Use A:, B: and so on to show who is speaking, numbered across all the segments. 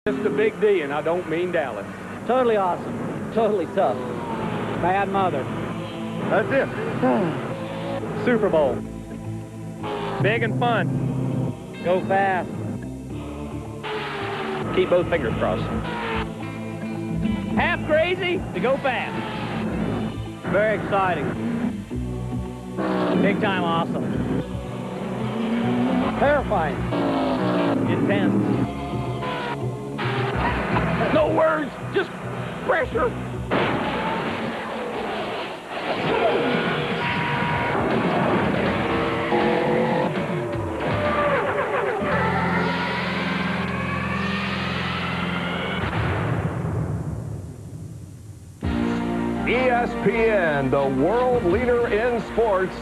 A: Just a big D, and I don't mean Dallas.
B: Totally awesome. Totally tough. Bad mother.
A: That's it. Super Bowl. Big and fun.
B: Go fast.
A: Keep both fingers crossed.
B: Half crazy to go fast. Very exciting. Big time awesome. Terrifying. Intense.
A: No words, just pressure.
C: ESPN, the world leader in sports,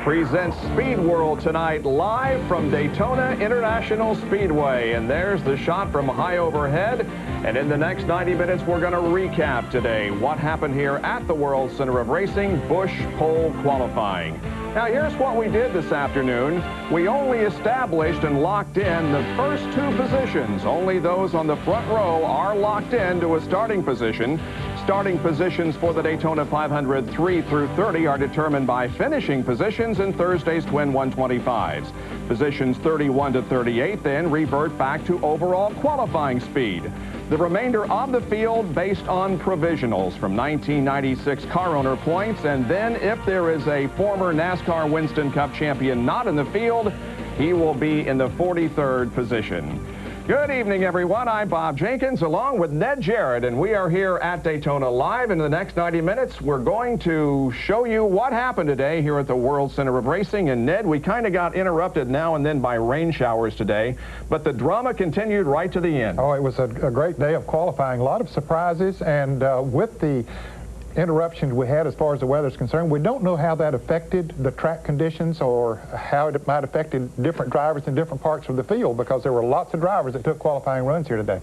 C: presents Speed World tonight live from Daytona International Speedway. And there's the shot from high overhead. And in the next 90 minutes, we're going to recap today what happened here at the World Center of Racing, Busch Pole qualifying. Now, here's what we did this afternoon. We only established and locked in the first two positions. Only those on the front row are locked in to a starting position. Starting positions for the Daytona 500 3 through 30 are determined by finishing positions in Thursday's Twin 125s. Positions 31 to 38 then revert back to overall qualifying speed. The remainder of the field based on provisionals from 1996 car owner points, and then if there is a former NASCAR Winston Cup champion not in the field, he will be in the 43rd position. Good evening, everyone. I'm Bob Jenkins along with Ned Jarrett, and we are here at Daytona live. In the next 90 minutes, we're going to show you what happened today here at the World Center of Racing. And Ned, we kind of got interrupted now and then by rain showers today, but the drama continued right to the end.
D: Oh, it was a great day of qualifying. A lot of surprises, and with the interruptions we had as far as the weather is concerned, we don't know how that affected the track conditions or how it might have affected different drivers in different parts of the field, because there were lots of drivers that took qualifying runs here today.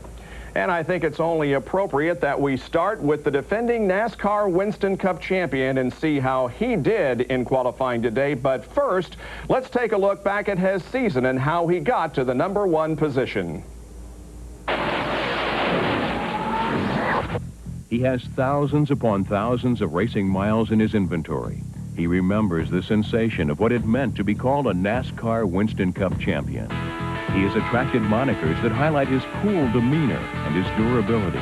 C: And I think it's only appropriate that we start with the defending NASCAR Winston Cup champion and see how he did in qualifying today. But first, let's take a look back at his season and how he got to the #1 position.
E: He has thousands upon thousands of racing miles in his inventory. He remembers the sensation of what it meant to be called a NASCAR Winston Cup champion. He has attracted monikers that highlight his cool demeanor and his durability.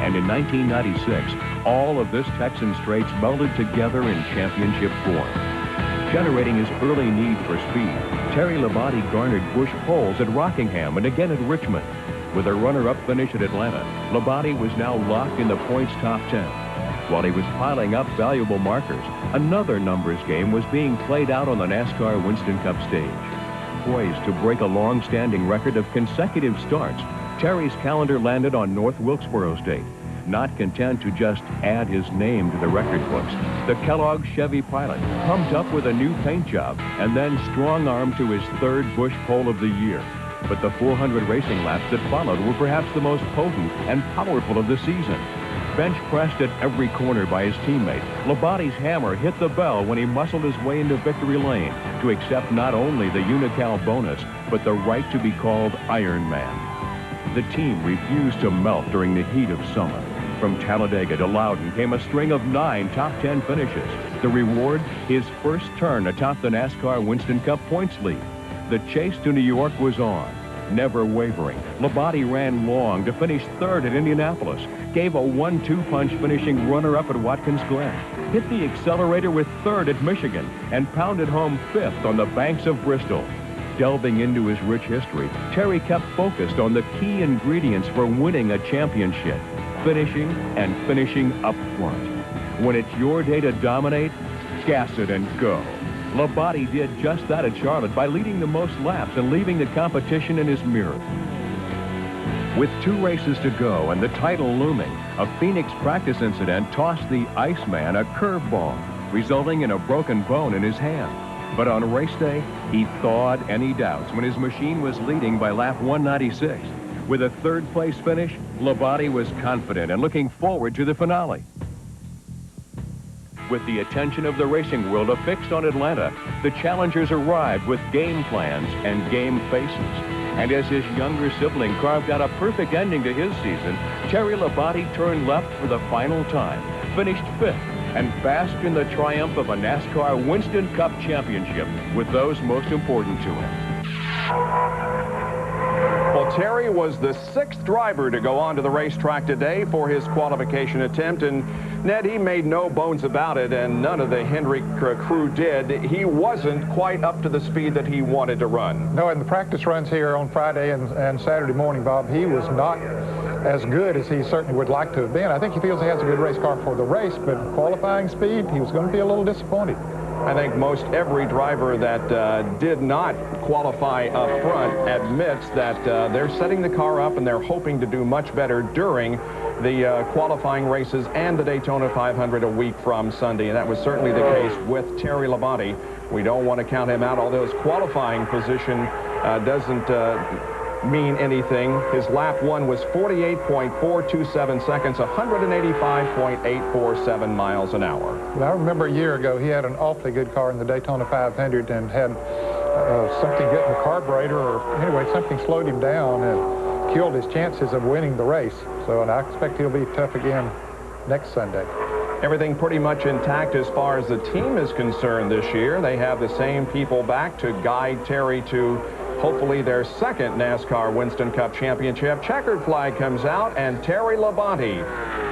E: And in 1996, all of this Texan straight's melded together in championship form. Generating his early need for speed, Terry Labonte garnered Busch poles at Rockingham and again at Richmond. With a runner-up finish at Atlanta, Labonte was now locked in the points top 10. While he was piling up valuable markers, another numbers game was being played out on the NASCAR Winston Cup stage. Poised to break a long-standing record of consecutive starts, Terry's calendar landed on North Wilkesboro State. Not content to just add his name to the record books, the Kellogg Chevy pilot pumped up with a new paint job and then strong-armed to his third Busch pole of the year. But the 400 racing laps that followed were perhaps the most potent and powerful of the season. Bench pressed at every corner by his teammate, Labonte's hammer hit the bell when he muscled his way into victory lane to accept not only the Unocal bonus, but the right to be called Iron Man. The team refused to melt during the heat of summer. From Talladega to Loudon came a string of 9 top 10 finishes. The reward, his first turn atop the NASCAR Winston Cup points lead. The chase to New York was on. Never wavering, Labonte ran long to finish third at Indianapolis, gave a 1-2 punch finishing runner-up at Watkins Glen, hit the accelerator with third at Michigan, and pounded home fifth on the banks of Bristol. Delving into his rich history, Terry kept focused on the key ingredients for winning a championship, finishing and finishing up front. When it's your day to dominate, gas it and go. Labonte did just that at Charlotte by leading the most laps and leaving the competition in his mirror. With 2 races to go and the title looming, a Phoenix practice incident tossed the Iceman a curveball, resulting in a broken bone in his hand. But on race day, he thawed any doubts when his machine was leading by lap 196. With a third-place finish, Labonte was confident and looking forward to the finale. With the attention of the racing world affixed on Atlanta, the challengers arrived with game plans and game faces. And as his younger sibling carved out a perfect ending to his season, Terry Labonte turned left for the final time, finished 5th, and basked in the triumph of a NASCAR Winston Cup championship with those most important to him.
C: Well, Terry was the 6th driver to go onto the racetrack today for his qualification attempt, and Ned, he made no bones about it, and none of the Hendrick crew did. He wasn't quite up to the speed that he wanted to run.
D: No, in the practice runs here on Friday and Saturday morning, Bob, he was not as good as he certainly would like to have been. I think he feels he has a good race car for the race, but qualifying speed, he was going to be a little disappointed.
C: I think most every driver that did not qualify up front admits that they're setting the car up and they're hoping to do much better during the qualifying races and the Daytona 500 a week from Sunday, and that was certainly the case with Terry Labonte. We don't want to count him out, although his qualifying position doesn't mean anything. His lap 1 was 48.427 seconds, 185.847 miles an hour.
D: Well, I remember a year ago he had an awfully good car in the Daytona 500 and had something get in the carburetor, or anyway, something slowed him down and killed his chances of winning the race. So, and I expect he'll be tough again next Sunday.
C: Everything pretty much intact as far as the team is concerned this year. They have the same people back to guide Terry to hopefully their 2nd NASCAR Winston Cup championship. Checkered flag comes out, and Terry Labonte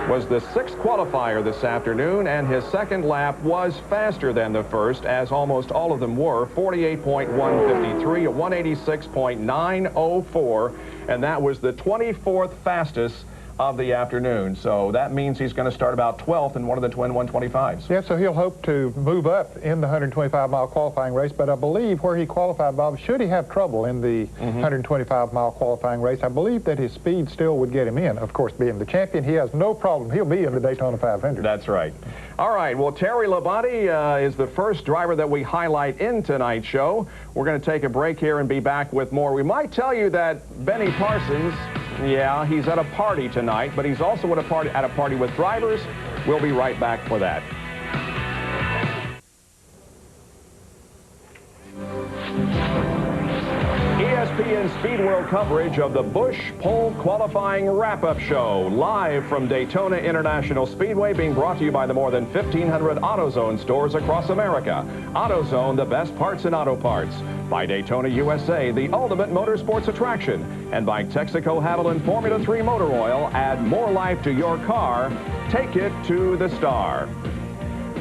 C: was the 6th qualifier this afternoon, and his 2nd lap was faster than the 1st, as almost all of them were, 48.153 at 186.904, and that was the 24th fastest of the afternoon. So that means he's going to start about 12th in one of the twin 125s.
D: Yeah, so he'll hope to move up in the 125-mile qualifying race, but I believe where he qualified, Bob, should he have trouble in the 125-mile qualifying race, I believe that his speed still would get him in. Of course, being the champion, he has no problem. He'll be in the Daytona 500.
C: That's right. All right, well, Terry Labonte is the first driver that we highlight in tonight's show. We're going to take a break here and be back with more. We might tell you that Benny Parsons, yeah, he's at a party tonight, but he's also at a party with drivers. We'll be right back for that. ESPN Speed World coverage of the Busch Pole Qualifying Wrap-Up Show, live from Daytona International Speedway, being brought to you by the more than 1,500 AutoZone stores across America. AutoZone, the best parts in auto parts. By Daytona USA, the ultimate motorsports attraction. And by Texaco Haviland Formula 3 Motor Oil, add more life to your car. Take it to the star.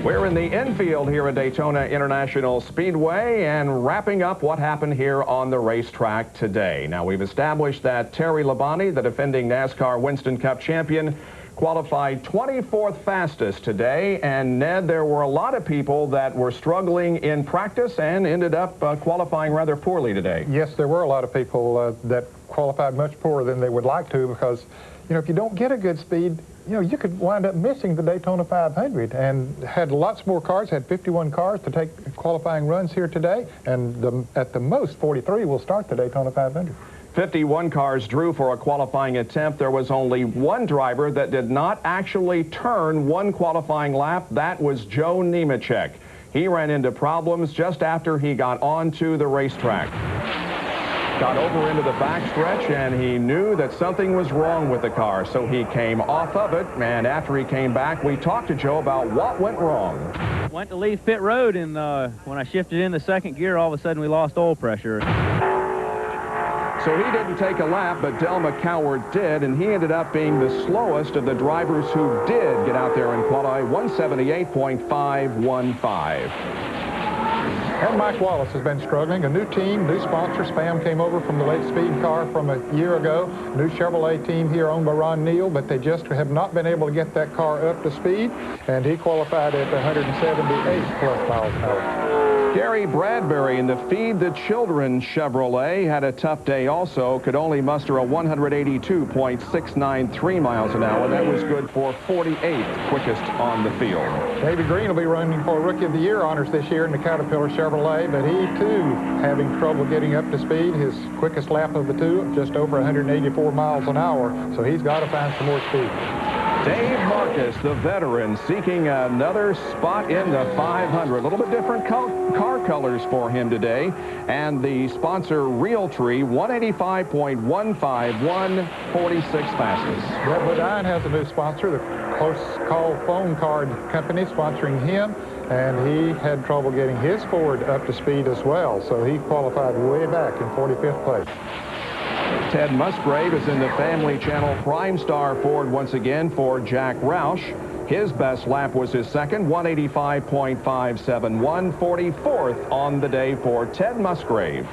C: We're in the infield here at Daytona International Speedway and wrapping up what happened here on the racetrack today. Now, we've established that Terry Labonte, the defending NASCAR Winston Cup champion, qualified 24th fastest today. And Ned, there were a lot of people that were struggling in practice and ended up qualifying rather poorly today.
D: Yes, there were a lot of people that qualified much poorer than they would like to, because, you know, if you don't get a good speed, you know, you could wind up missing the Daytona 500, and had lots more cars, had 51 cars to take qualifying runs here today, and at the most 43 will start the Daytona 500.
C: 51 cars drew for a qualifying attempt. There was only one driver that did not actually turn one qualifying lap. That was Joe Nemechek. He ran into problems just after he got onto the racetrack. Got over into the backstretch, and he knew that something was wrong with the car, so he came off of it, and after he came back, we talked to Joe about what went wrong.
B: Went to leave pit road, and when I shifted in the 2nd gear, all of a sudden we lost oil pressure.
C: So he didn't take a lap, but Del McCoward did, and he ended up being the slowest of the drivers who did get out there and qualify, 178.515.
D: And Mike Wallace has been struggling. A new team, new sponsor. Spam came over from the Lake Speed car from a year ago. New Chevrolet team here owned by Ron Neal, but they just have not been able to get that car up to speed, and he qualified at 178 plus miles an hour.
C: Gary Bradbury in the Feed the Children Chevrolet had a tough day also. Could only muster a 182.693 miles an hour. That was good for 48th quickest on the field.
D: David Green will be running for Rookie of the Year honors this year in the Caterpillar Chevrolet, but he, too, having trouble getting up to speed. His quickest lap of the two, just over 184 miles an hour, so he's got to find some more speed.
C: Dave Marcus, the veteran, seeking another spot in the 500. A little bit different car colors for him today. And the sponsor, Realtree, 185.151, 46 fastest.
D: Yeah, Bodine has a new sponsor, the Close Call Phone Card Company, sponsoring him. And he had trouble getting his Ford up to speed as well. So he qualified way back in 45th place.
C: Ted Musgrave is in the Family Channel Prime Star Ford once again for Jack Roush. His best lap was his second, 185.571, 44th on the day for Ted Musgrave.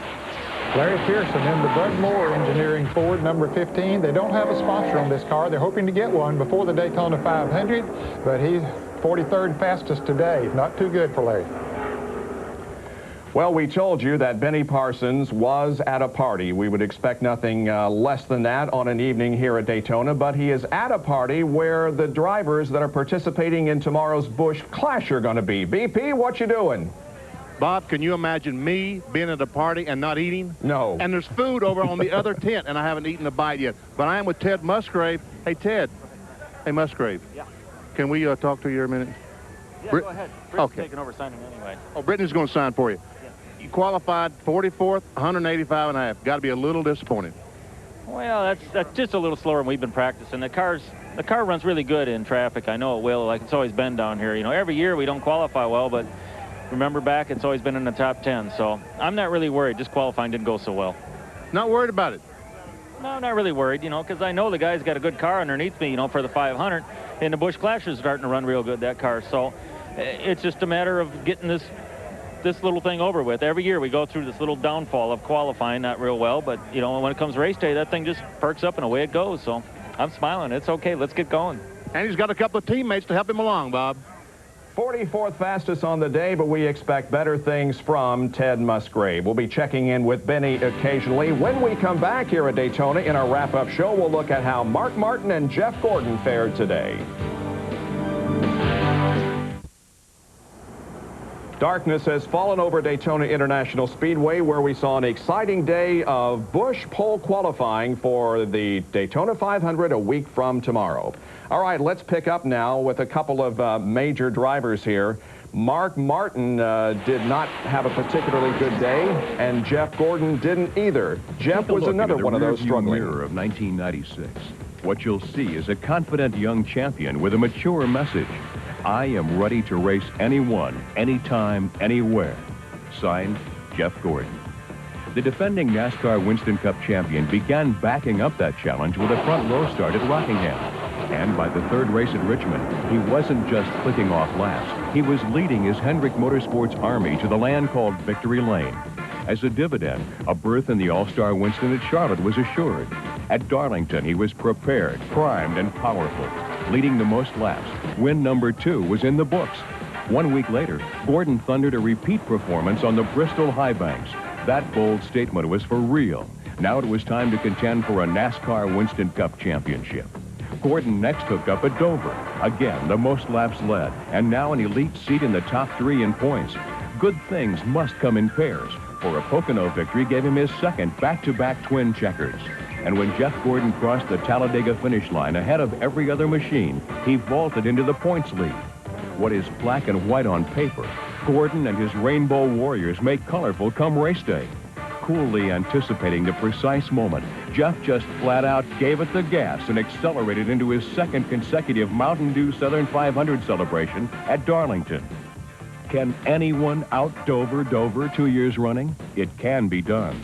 D: Larry Pearson in the Bud Moore Engineering Ford number 15. They don't have a sponsor on this car. They're hoping to get one before the Daytona 500, but he's 43rd fastest today. Not too good for Larry.
C: Well, we told you that Benny Parsons was at a party. We would expect nothing less than that on an evening here at Daytona, but he is at a party where the drivers that are participating in tomorrow's Busch Clash are going to be. BP, what you doing?
F: Bob, can you imagine me being at a party and not eating?
C: No.
F: And there's food over on the other tent, and I haven't eaten a bite yet. But I am with Ted Musgrave. Hey, Ted. Hey, Musgrave.
B: Yeah.
F: Can we talk to you a minute?
B: Yeah, go ahead. Brittany's taking over signing anyway.
F: Oh, Brittany's going to sign for you.
B: Yeah.
F: You qualified 44th, 185 and a half. Got to be a little disappointed.
B: Well, that's just a little slower than we've been practicing. The car runs really good in traffic. I know it will, like it's always been down here. You know, every year we don't qualify well, but remember back, it's always been in the top 10. So I'm not really worried. Just qualifying didn't go so well.
F: Not worried about it?
B: No, I'm not really worried, you know, because I know the guy's got a good car underneath me, you know, for the 500. And the Busch Clash is starting to run real good, that car. So it's just a matter of getting this little thing over with. Every year we go through this little downfall of qualifying not real well, but, you know, when it comes race day, that thing just perks up and away it goes. So I'm smiling. It's okay. Let's get going.
F: And he's got a couple of teammates to help him along, Bob.
C: 44th fastest on the day, but we expect better things from Ted Musgrave. We'll be checking in with Benny occasionally. When we come back here at Daytona in our wrap-up show, we'll look at how Mark Martin and Jeff Gordon fared today. Darkness has fallen over Daytona International Speedway, where we saw an exciting day of Busch pole qualifying for the Daytona 500 a week from tomorrow. All right, let's pick up now with a couple of major drivers here. Mark Martin did not have a particularly good day, and Jeff Gordon didn't either. Jeff was another one of those struggling.
E: Mirror of 1996. What you'll see is a confident young champion with a mature message. I am ready to race anyone, anytime, anywhere. Signed, Jeff Gordon. The defending NASCAR Winston Cup champion began backing up that challenge with a front row start at Rockingham. And by the third race at Richmond, he wasn't just clicking off laps. He was leading his Hendrick Motorsports Army to the land called Victory Lane. As a dividend, a berth in the All-Star Winston at Charlotte was assured. At Darlington, he was prepared, primed, and powerful, leading the most laps. Win number 2 was in the books. 1 week later, Gordon thundered a repeat performance on the Bristol High Banks. That bold statement was for real. Now it was time to contend for a NASCAR Winston Cup championship. Gordon next hooked up at Dover. Again, the most laps led, and now an elite seat in the top 3 in points. Good things must come in pairs, for a Pocono victory gave him his second back-to-back twin checkers. And when Jeff Gordon crossed the Talladega finish line ahead of every other machine, he vaulted into the points lead. What is black and white on paper, Gordon and his Rainbow Warriors make colorful come race day. Coolly anticipating the precise moment, Jeff just flat out gave it the gas and accelerated into his second consecutive Mountain Dew Southern 500 celebration at Darlington. Can anyone out-Dover Dover 2 years running? It can be done.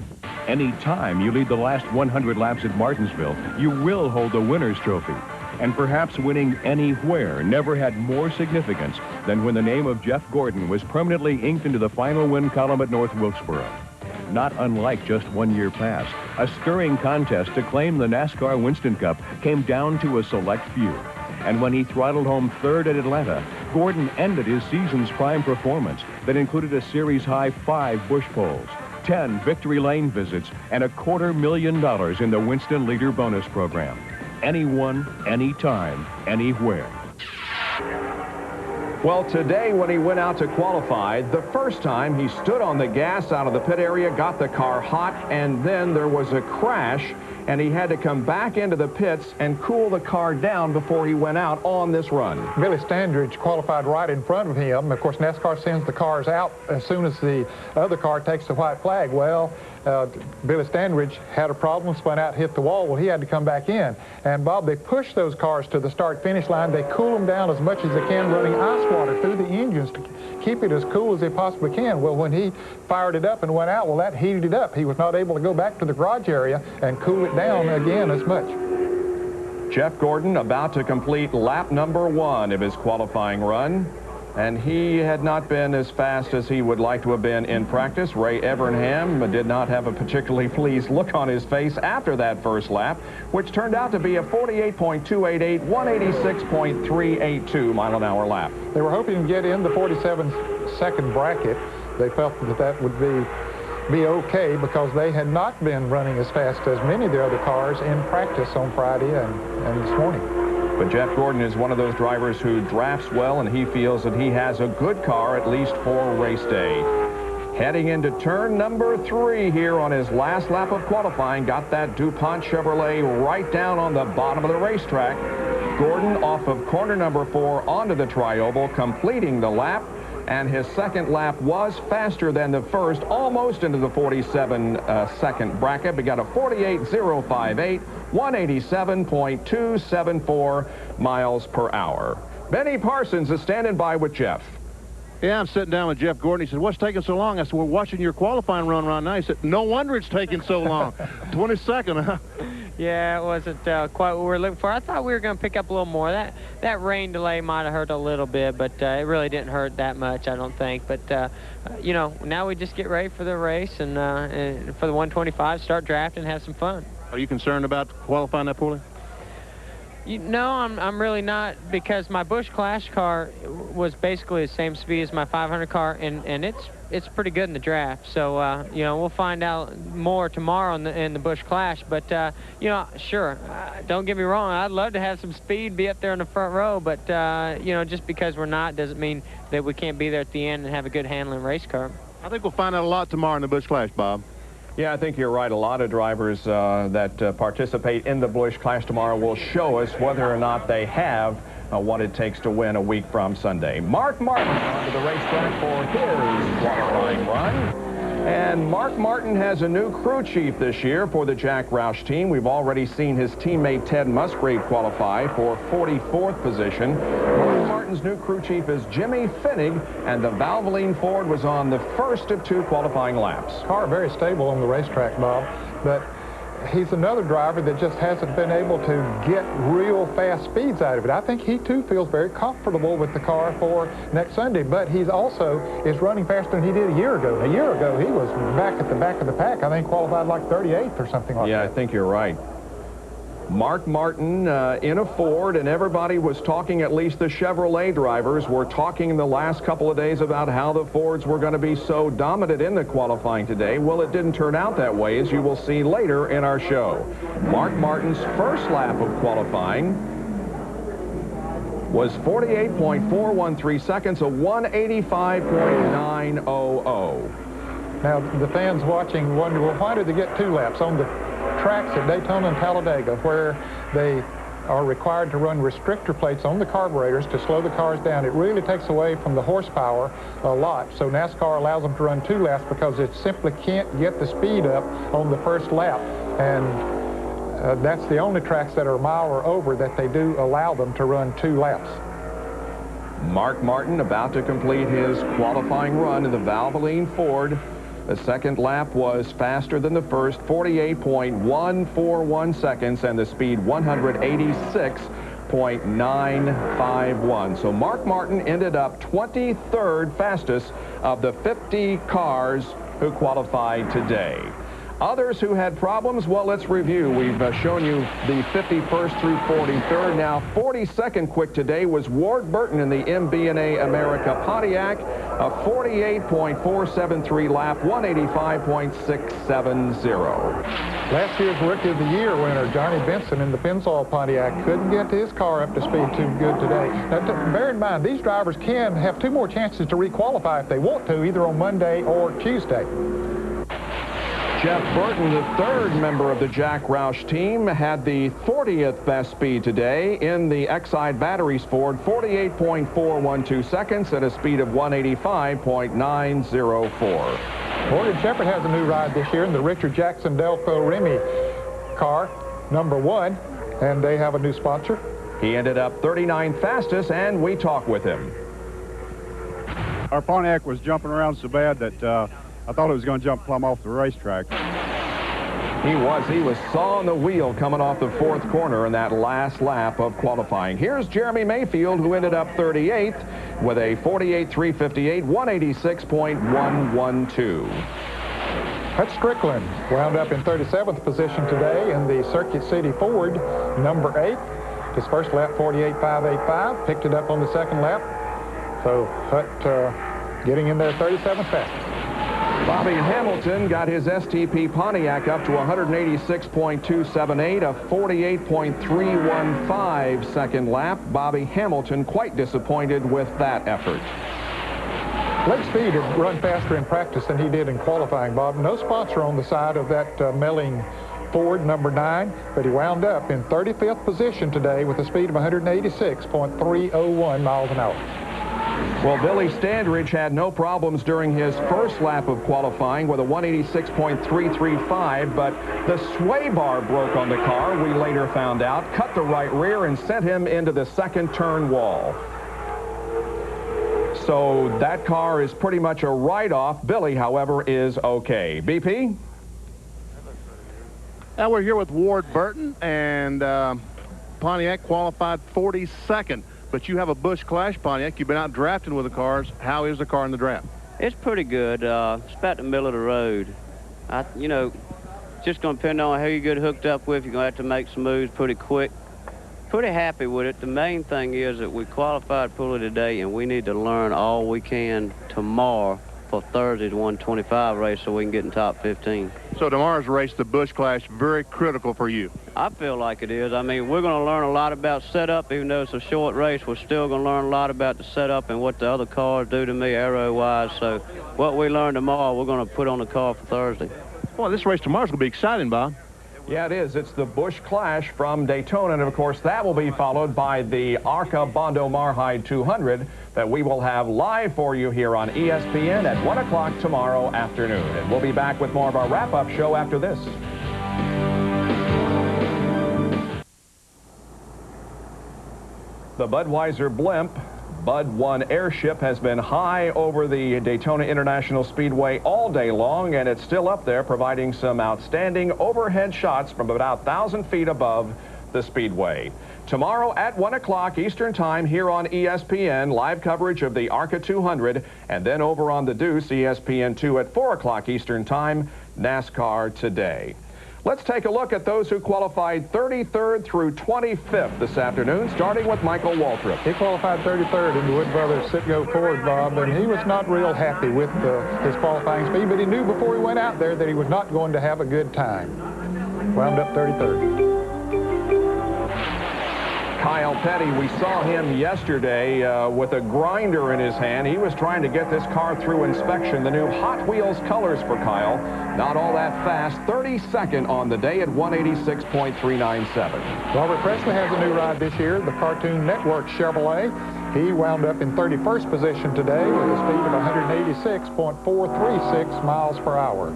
E: Any time you lead the last 100 laps at Martinsville, you will hold the winner's trophy. And perhaps winning anywhere never had more significance than when the name of Jeff Gordon was permanently inked into the final win column at North Wilkesboro. Not unlike just 1 year past, a stirring contest to claim the NASCAR Winston Cup came down to a select few. And when he throttled home third at Atlanta, Gordon ended his season's prime performance that included a series-high 5 Busch poles, 10 Victory Lane visits, and $250,000 in the Winston Leader Bonus Program. Anyone, anytime, anywhere.
C: Well, today when he went out to qualify, the first time he stood on the gas out of the pit area, got the car hot, and then there was a crash and he had to come back into the pits and cool the car down before he went out on this run.
D: Billy Standridge qualified right in front of him. Of course, NASCAR sends the cars out as soon as the other car takes the white flag. Well, Billy Standridge had a problem, spun out, hit the wall. Well, he had to come back in. And, Bob, they push those cars to the start-finish line. They cool them down as much as they can, running ice water through the engines to keep it as cool as they possibly can. Well, when he fired it up and went out, well, that heated it up. He was not able to go back to the garage area and cool it down again as much.
C: Jeff Gordon about to complete lap number 1 of his qualifying run, and he had not been as fast as he would like to have been in practice. Ray Evernham did not have a particularly pleased look on his face after that first lap, which turned out to be a 48.288, 186.382 mile-an-hour lap.
D: They were hoping to get in the 47-second bracket. They felt that that would be okay because they had not been running as fast as many of the other cars in practice on Friday and this morning.
C: But Jeff Gordon is one of those drivers who drafts well, and he feels that he has a good car at least for race day. Heading into turn number 3 here on his last lap of qualifying, got that DuPont Chevrolet right down on the bottom of the racetrack. Gordon off of corner number 4 onto the tri-oval, completing the lap, and his second lap was faster than the first, almost into the 47-second bracket, but got a 48.058, 187.274 miles per hour. Benny Parsons is standing by with Jeff.
F: Yeah, I'm sitting down with Jeff Gordon. He said, what's taking so long? I said, we're watching your qualifying run right now. He said, no wonder it's taking so long. 22nd, huh?
G: Yeah, it wasn't quite what we were looking for. I thought we were going to pick up a little more. That rain delay might have hurt a little bit, but it really didn't hurt that much, I don't think. But, you know, now we just get ready for the race and for the 125, start drafting, have some fun.
F: Are you concerned about qualifying that poorly?
G: No, I'm really not, because my Busch Clash car was basically the same speed as my 500 car, and it's pretty good in the draft. So, you know, we'll find out more tomorrow in the Busch Clash. But, you know, sure, don't get me wrong. I'd love to have some speed, be up there in the front row. But, you know, just because we're not doesn't mean that we can't be there at the end and have a good handling race car.
F: I think we'll find out a lot tomorrow in the Busch Clash, Bob.
C: Yeah, I think you're right. A lot of drivers that participate in the Busch Clash tomorrow will show us whether or not they have what it takes to win a week from Sunday. Mark Martin onto the racetrack for his qualifying run. And Mark Martin has a new crew chief this year for the Jack Roush team. We've already seen his teammate Ted Musgrave qualify for 44th position. Mark Martin's new crew chief is Jimmy Finnig, and the Valvoline Ford was on the first of 2 qualifying laps.
D: Car very stable on the racetrack, Bob, but he's another driver that just hasn't been able to get real fast speeds out of it. I think he too feels very comfortable with the car for next Sunday, but he's also is running faster than he did a year ago. A year ago, he was back at the back of the pack. I think qualified like 38th or something like that.
C: Yeah, I think you're right. Mark Martin in a Ford, and everybody was talking, at least the Chevrolet drivers were talking in the last couple of days about how the Fords were going to be so dominant in the qualifying today. Well, it didn't turn out that way, as you will see later in our show. Mark Martin's first lap of qualifying was 48.413 seconds, a 185.900.
D: Now, the fans watching wonder, well, why did they get 2 laps? On the tracks at Daytona and Talladega, where they are required to run restrictor plates on the carburetors to slow the cars down, it really takes away from the horsepower a lot. So NASCAR allows them to run 2 laps because it simply can't get the speed up on the first lap. And that's the only tracks that are a mile or over that they do allow them to run 2 laps.
C: Mark Martin about to complete his qualifying run in the Valvoline Ford. The second lap was faster than the first, 48.141 seconds, and the speed 186.951. So Mark Martin ended up 23rd fastest of the 50 cars who qualified today. Others who had problems, well, let's review. We've shown you the 51st through 43rd. Now, 42nd quick today was Ward Burton in the MB&A America Pontiac, a 48.473 lap, 185.670.
D: Last year's Rookie of the Year winner, Johnny Benson in the Pennzoil Pontiac, couldn't get his car up to speed too good today. Now, bear in mind, these drivers can have 2 more chances to requalify if they want to, either on Monday or Tuesday.
C: Jeff Burton, the third member of the Jack Roush team, had the 40th best speed today in the Exide Batteries Ford, 48.412 seconds at a speed of 185.904.
D: Morgan Shepherd has a new ride this year in the Richard Jackson Delco Remy car, number 1, and they have a new sponsor.
C: He ended up 39th fastest, and we talked with him.
H: Our Pontiac was jumping around so bad that I thought it was going to jump plumb off the racetrack.
C: He was sawing the wheel coming off the 4th corner in that last lap of qualifying. Here's Jeremy Mayfield, who ended up 38th with a 48.358, 186.112.
D: Hutch Strickland wound up in 37th position today in the Circuit City Ford, number 8. His first lap, 48.585, picked it up on the second lap. So Hut getting in there 37th fastest.
C: Bobby Hamilton got his STP Pontiac up to 186.278, a 48.315 second lap. Bobby Hamilton quite disappointed with that effort.
D: Blake Speed had run faster in practice than he did in qualifying, Bob. No sponsor on the side of that Melling Ford, number 9, but he wound up in 35th position today with a speed of 186.301 miles an hour.
C: Well, Billy Standridge had no problems during his first lap of qualifying with a 186.335, but the sway bar broke on the car, we later found out, cut the right rear and sent him into the second turn wall. So that car is pretty much a write-off. Billy, however, is okay. BP?
F: Now we're here with Ward Burton, and Pontiac qualified 42nd. But you have a Busch Clash Pontiac. You've been out drafting with the cars. How is the car in the draft?
I: It's pretty good. It's about the middle of the road. You know, just going to depend on who you get hooked up with. You're going to have to make some moves pretty quick. Pretty happy with it. The main thing is that we qualified fully today, and we need to learn all we can tomorrow for Thursday's 125 race so we can get in top 15.
F: So tomorrow's race, the Busch Clash, very critical for you.
I: I feel like it is. I mean, we're going to learn a lot about setup. Even though it's a short race, we're still going to learn a lot about the setup and what the other cars do to me aero-wise. So what we learn tomorrow, we're going to put on the car for Thursday.
F: Well, this race tomorrow's going to be exciting, Bob.
C: Yeah, it is. It's the Busch Clash from Daytona, and of course that will be followed by the ARCA Bondo Marhide 200 that we will have live for you here on ESPN at 1 o'clock tomorrow afternoon. And we'll be back with more of our wrap-up show after this. The Budweiser blimp, Bud 1 airship, has been high over the Daytona International Speedway all day long, and it's still up there providing some outstanding overhead shots from about 1,000 feet above the Speedway. Tomorrow at 1 o'clock Eastern Time here on ESPN, live coverage of the ARCA 200, and then over on the Deuce, ESPN2 at 4 o'clock Eastern Time, NASCAR Today. Let's take a look at those who qualified 33rd through 25th this afternoon, starting with Michael Waltrip.
D: He qualified 33rd in the Wood Brothers Citgo Ford, Bob, and he was not real happy with his qualifying speed, but he knew before he went out there that he was not going to have a good time. Wound up 33rd.
C: Kyle Petty, we saw him yesterday with a grinder in his hand. He was trying to get this car through inspection. The new Hot Wheels colors for Kyle. Not all that fast. 32nd on the day at 186.397.
D: Robert Presley has a new ride this year, the Cartoon Network Chevrolet. He wound up in 31st position today with a speed of 186.436 miles per hour.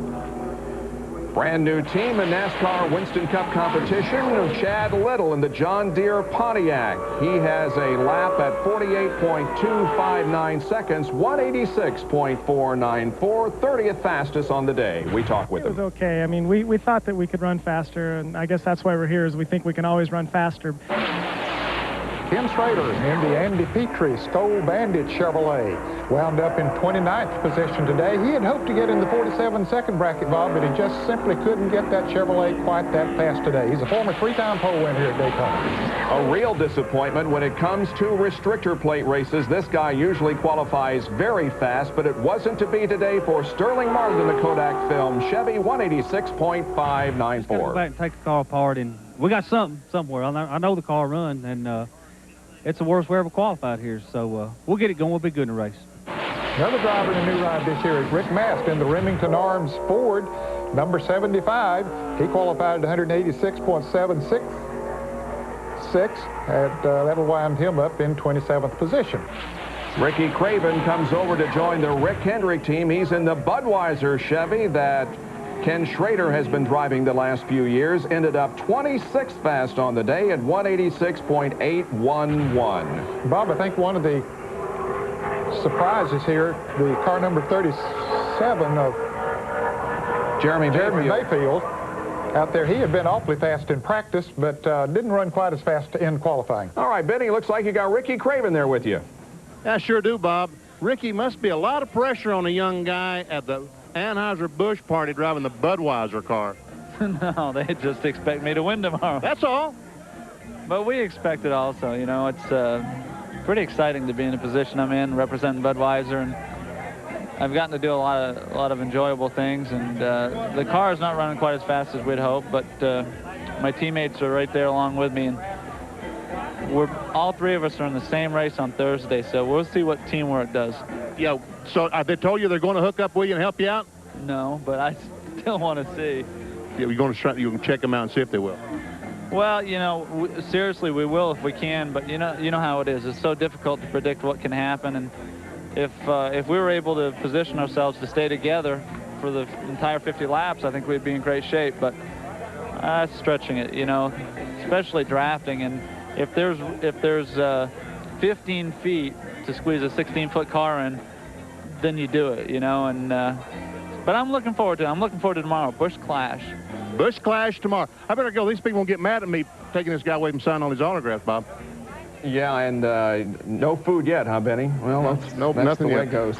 C: Brand new team in NASCAR Winston Cup competition of Chad Little in the John Deere Pontiac. He has a lap at 48.259 seconds, 186.494, 30th fastest on the day. We talked with him.
J: It was okay. I mean, we thought that we could run faster, and I guess that's why we're here, is we think we can always run faster.
D: Tim Schrader in the Andy Petrie Skoal Bandit Chevrolet wound up in 29th position today. He had hoped to get in the 47-second bracket, Bob, but he just simply couldn't get that Chevrolet quite that fast today. He's a former 3-time pole winner here at Daytona.
C: A real disappointment when it comes to restrictor plate races. This guy usually qualifies very fast, but it wasn't to be today for Sterling Martin in the Kodak film Chevy 186.594.
K: Go back and take the car apart, and we got something somewhere. I know the car run, and it's the worst we ever qualified here, so we'll get it going. We'll be good in the race.
D: Another driver in a new ride this year is Rick Mast in the Remington Arms Ford, Number 75, he qualified at 186.766, and that'll wind him up in 27th position.
C: Ricky Craven comes over to join the Rick Hendrick team. He's in the Budweiser Chevy that Ken Schrader has been driving the last few years. Ended up 26th fast on the day at 186.811.
D: Bob, I think one of the surprises here, the car number 37 of Jeremy Mayfield out there. He had been awfully fast in practice, but didn't run quite as fast in qualifying.
C: All right, Benny, looks like you got Ricky Craven there with you.
F: I sure do, Bob. Ricky must be a lot of pressure on a young guy at the Anheuser-Busch party driving the Budweiser car.
L: No, they just expect me to win tomorrow.
F: That's all.
L: But we expect it also. You know, it's pretty exciting to be in the position I'm in, representing Budweiser, and I've gotten to do a lot of enjoyable things. And the car is not running quite as fast as we'd hoped, but my teammates are right there along with me, and all three of us are in the same race on Thursday, so we'll see what teamwork does.
F: Yeah, so they told you they're going to hook up with you and help you out?
L: No, but I still want to see.
F: Yeah, you're going to try, you can check them out and see if they will.
L: Well, you know, seriously, we will if we can, but you know how it is. It's so difficult to predict what can happen, and if we were able to position ourselves to stay together for the entire 50 laps, I think we'd be in great shape, but stretching it, you know, especially drafting. And if there's 15 feet to squeeze a 16-foot car in, then you do it, you know. And but I'm looking forward to it. I'm looking forward to tomorrow. Busch Clash.
F: Busch Clash tomorrow. I better go. These people won't get mad at me taking this guy away from signing all his autographs, Bob.
C: Yeah, and no food yet, huh, Benny? Well, that's the way it goes.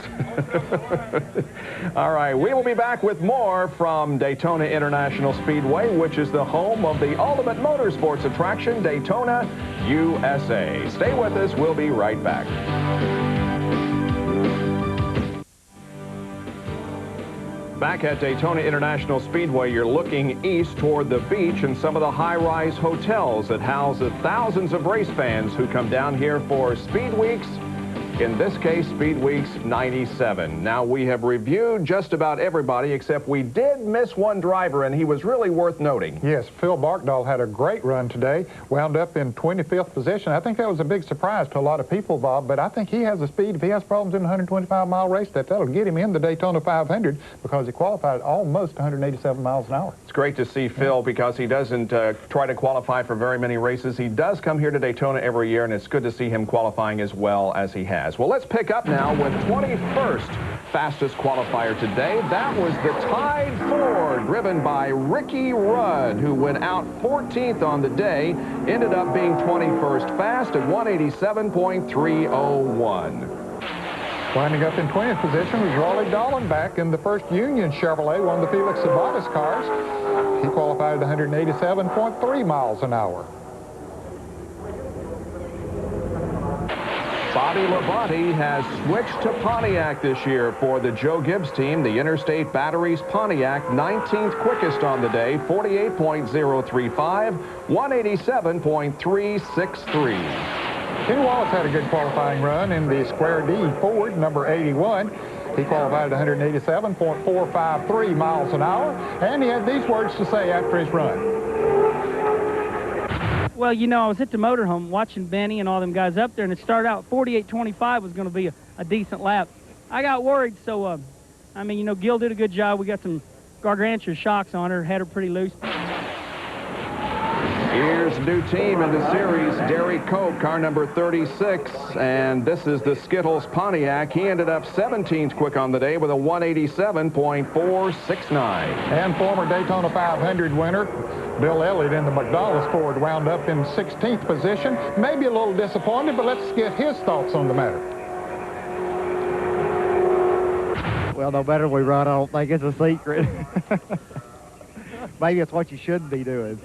C: All right, we will be back with more from Daytona International Speedway, which is the home of the ultimate motorsports attraction, Daytona, USA. Stay with us. We'll be right back. Back at Daytona International Speedway, you're looking east toward the beach and some of the high-rise hotels that house the thousands of race fans who come down here for Speed Weeks. In this case, Speed Weeks 97. Now, we have reviewed just about everybody, except we did miss one driver, and he was really worth noting.
D: Yes, Phil Barkdahl had a great run today, wound up in 25th position. I think that was a big surprise to a lot of people, Bob, but I think he has the speed. If he has problems in a 125-mile race, that'll get him in the Daytona 500 because he qualified almost 187 miles an hour.
C: It's great to see Phil because he doesn't try to qualify for very many races. He does come here to Daytona every year, and it's good to see him qualifying as well as he has. Well, let's pick up now with 21st fastest qualifier today. That was the Tide Ford, driven by Ricky Rudd, who went out 14th on the day, ended up being 21st fast at 187.301.
D: Winding up in 20th position was Raleigh Dallenbach in the first Union Chevrolet, one of the Felix Sabates cars. He qualified at 187.3 miles an hour.
C: Bobby Labonte has switched to Pontiac this year for the Joe Gibbs team. The Interstate Batteries Pontiac, 19th quickest on the day, 48.035, 187.363.
D: Ken Wallace had a good qualifying run in the Square D Ford, number 81. He qualified at 187.453 miles an hour, and he had these words to say after his run.
M: Well, you know, I was at the motorhome watching Benny and all them guys up there, and it started out 48.25 was going to be a decent lap. I got worried, so, I mean, you know, Gil did a good job. We got some Gargantua shocks on her, had her pretty loose.
C: Here's a new team in the series, Derry Cope, car number 36, and this is the Skittles Pontiac. He ended up 17th quick on the day with a 187.469.
D: And former Daytona 500 winner Bill Elliott in the McDonald's Ford wound up in 16th position. Maybe a little disappointed, but let's get his thoughts on the matter.
N: Well, no better we run, I don't think it's a secret. Maybe it's what you should be doing.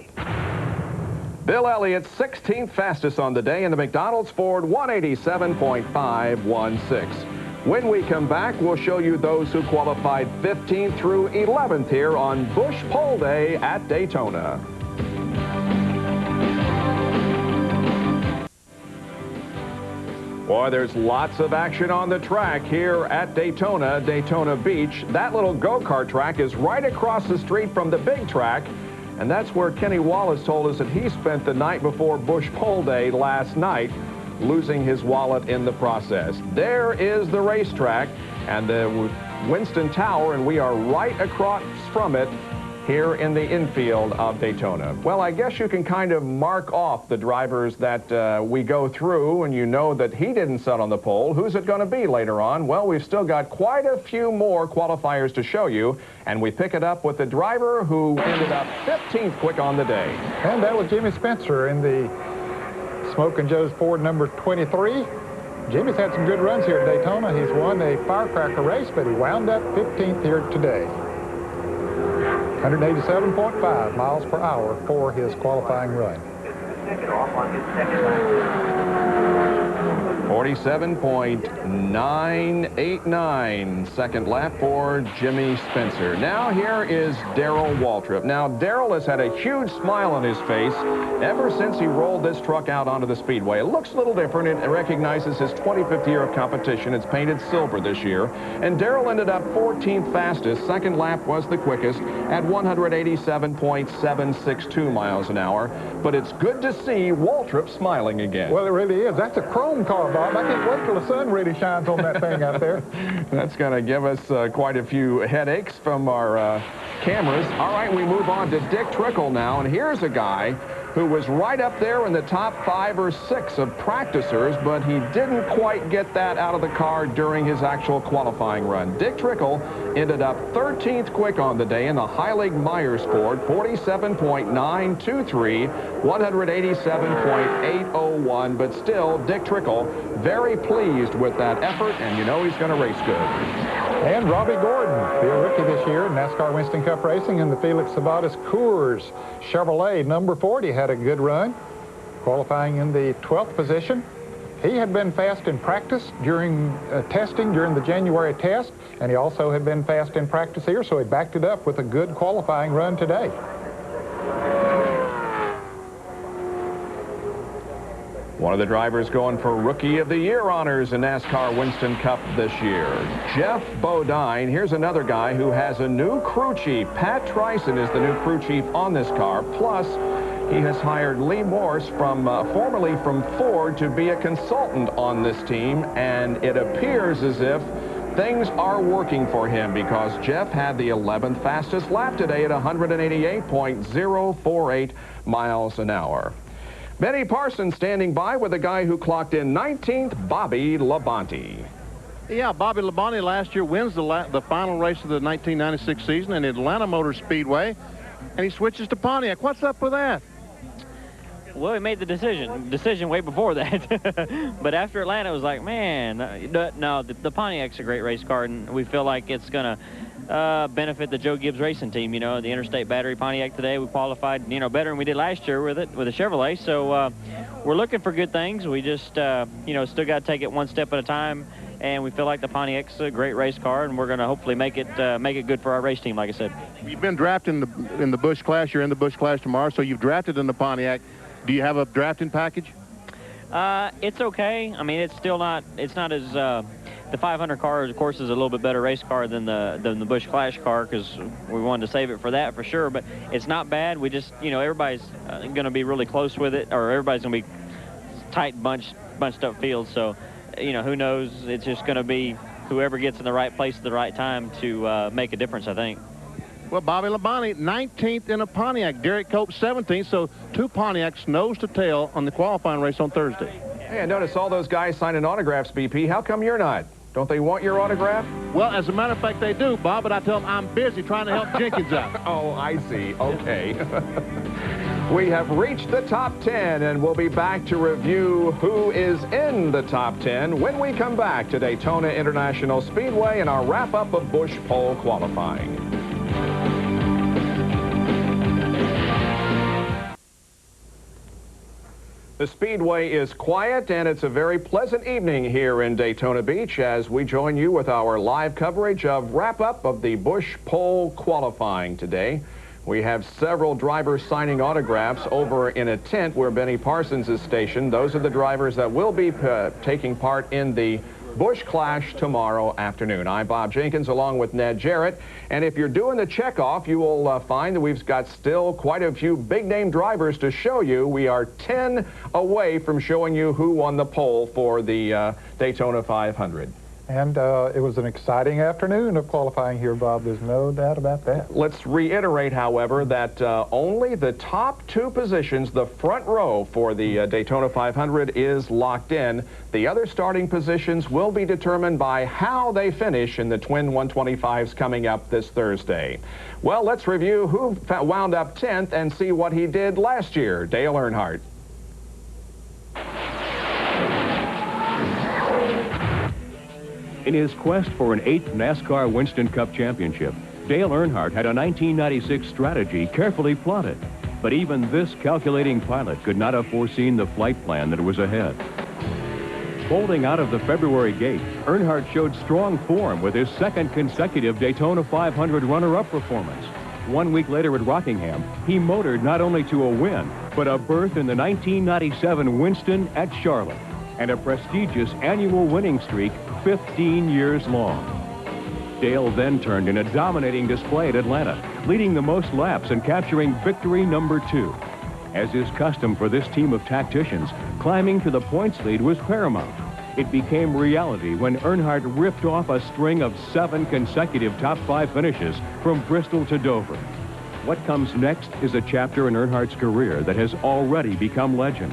C: Bill Elliott, 16th fastest on the day in the McDonald's Ford, 187.516. When we come back, we'll show you those who qualified 15th through 11th here on Busch Pole Day at Daytona. Boy, there's lots of action on the track here at Daytona, Daytona Beach. That little go-kart track is right across the street from the big track, and that's where Kenny Wallace told us that he spent the night before Busch Pole Day last night, losing his wallet in the process. There is the racetrack and the Winston Tower, and we are right across from it here in the infield of Daytona. Well, I guess you can kind of mark off the drivers that we go through, and you know that he didn't sit on the pole. Who's it going to be later on? Well, we've still got quite a few more qualifiers to show you, and we pick it up with the driver who ended up 15th quick on the day.
D: And that was Jimmy Spencer in the Smokin' Joe's Ford number 23. Jimmy's had some good runs here at Daytona. He's won a firecracker race, but he wound up 15th here today. 187.5 miles per hour for his qualifying run.
C: 47.989 second lap for Jimmy Spencer. Now here is Darrell Waltrip. Now Darrell has had a huge smile on his face ever since he rolled this truck out onto the Speedway. It looks a little different. It recognizes his 25th year of competition. It's painted silver this year. And Darrell ended up 14th fastest. Second lap was the quickest at 187.762 miles an hour. But it's good to see Waltrip smiling again.
D: Well, it really is. That's a chrome car, Bob. I can't wait till the sun really shines on that thing out there.
C: That's going to give us quite a few headaches from our cameras. All right, we move on to Dick Trickle now, and here's a guy who was right up there in the top 5 or 6 of practicers, but he didn't quite get that out of the car during his actual qualifying run. Dick Trickle ended up 13th quick on the day in the Heilig Myers Ford, 47.923, 187.801, but still, Dick Trickle very pleased with that effort, and you know he's going to race good.
D: And Robbie Gordon, the rookie this year in NASCAR Winston Cup Racing in the Felix Sabates Coors Chevrolet number 40, had a good run, qualifying in the 12th position. He had been fast in practice during testing during the January test, and he also had been fast in practice here, so he backed it up with a good qualifying run today.
C: One of the drivers going for Rookie of the Year honors in NASCAR Winston Cup this year, Jeff Bodine. Here's another guy who has a new crew chief. Pat Trison is the new crew chief on this car. Plus, he has hired Lee Morse, formerly from Ford, to be a consultant on this team. And it appears as if things are working for him, because Jeff had the 11th fastest lap today at 188.048 miles an hour. Benny Parsons standing by with a guy who clocked in 19th, Bobby Labonte.
F: Yeah, Bobby Labonte last year wins the final race of the 1996 season in Atlanta Motor Speedway, and he switches to Pontiac. What's up with that?
B: Well, he made the decision way before that. But after Atlanta, it was like, man, no, the Pontiac's a great race car, and we feel like it's going to benefit the Joe Gibbs racing team. You know, the Interstate Battery Pontiac today, we qualified, you know, better than we did last year with it, with a Chevrolet. So we're looking for good things. We just, you know, still got to take it one step at a time. And we feel like the Pontiac's a great race car, and we're going to hopefully make it good for our race team, like I said.
F: You've been drafted in the Busch Clash. You're in the Busch Clash tomorrow, so you've drafted in the Pontiac. Do you have a drafting package?
B: It's okay. I mean, it's still not. It's not as the 500 car, of course, is a little bit better race car than the Busch Clash car, because we wanted to save it for that for sure. But it's not bad. We just, you know, everybody's going to be really close with it, or everybody's going to be tight bunched up field. So, you know, who knows? It's just going to be whoever gets in the right place at the right time to make a difference, I think.
F: Well, Bobby Labonte, 19th in a Pontiac. Derek Cope, 17th. So 2 Pontiacs nose to tail on the qualifying race on Thursday.
C: Hey, I noticed all those guys signing autographs, BP. How come you're not? Don't they want your autograph?
F: Well, as a matter of fact, they do, Bob, but I tell them I'm busy trying to help Jenkins out.
C: Oh, I see. Okay. We have reached the top 10, and we'll be back to review who is in the top 10 when we come back to Daytona International Speedway and our wrap-up of Busch Pole qualifying. The Speedway is quiet, and it's a very pleasant evening here in Daytona Beach as we join you with our live coverage of wrap-up of the Busch Pole qualifying today. We have several drivers signing autographs over in a tent where Benny Parsons is stationed. Those are the drivers that will be taking part in the Busch Clash tomorrow afternoon. I'm Bob Jenkins along with Ned Jarrett. And if you're doing the checkoff, you will find that we've got still quite a few big-name drivers to show you. We are 10 away from showing you who won the pole for the Daytona 500.
D: And it was an exciting afternoon of qualifying here, Bob. There's no doubt about that.
C: Let's reiterate, however, that only the top 2 positions, the front row for the Daytona 500, is locked in. The other starting positions will be determined by how they finish in the twin 125s coming up this Thursday. Well, let's review who wound up 10th and see what he did last year. Dale Earnhardt.
E: In his quest for an 8th NASCAR Winston Cup championship, Dale Earnhardt had a 1996 strategy carefully plotted. But even this calculating pilot could not have foreseen the flight plan that was ahead. Folding out of the February gate, Earnhardt showed strong form with his 2nd consecutive Daytona 500 runner-up performance. 1 week later at Rockingham, he motored not only to a win, but a berth in the 1997 Winston at Charlotte, and a prestigious annual winning streak 15 years long. Dale then turned in a dominating display at Atlanta, leading the most laps and capturing victory number 2. As is custom for this team of tacticians, climbing to the points lead was paramount. It became reality when Earnhardt ripped off a string of 7 consecutive top 5 finishes from Bristol to Dover. What comes next is a chapter in Earnhardt's career that has already become legend.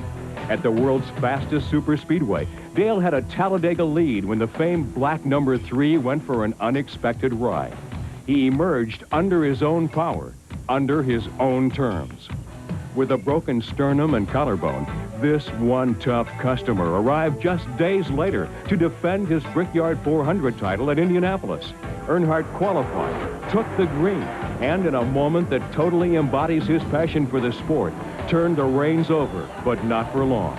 E: At the world's fastest superspeedway, Dale had a Talladega lead when the famed black number 3 went for an unexpected ride. He emerged under his own power, under his own terms. With a broken sternum and collarbone, this one tough customer arrived just days later to defend his Brickyard 400 title at Indianapolis. Earnhardt qualified, took the green, and in a moment that totally embodies his passion for the sport, turned the reins over, but not for long.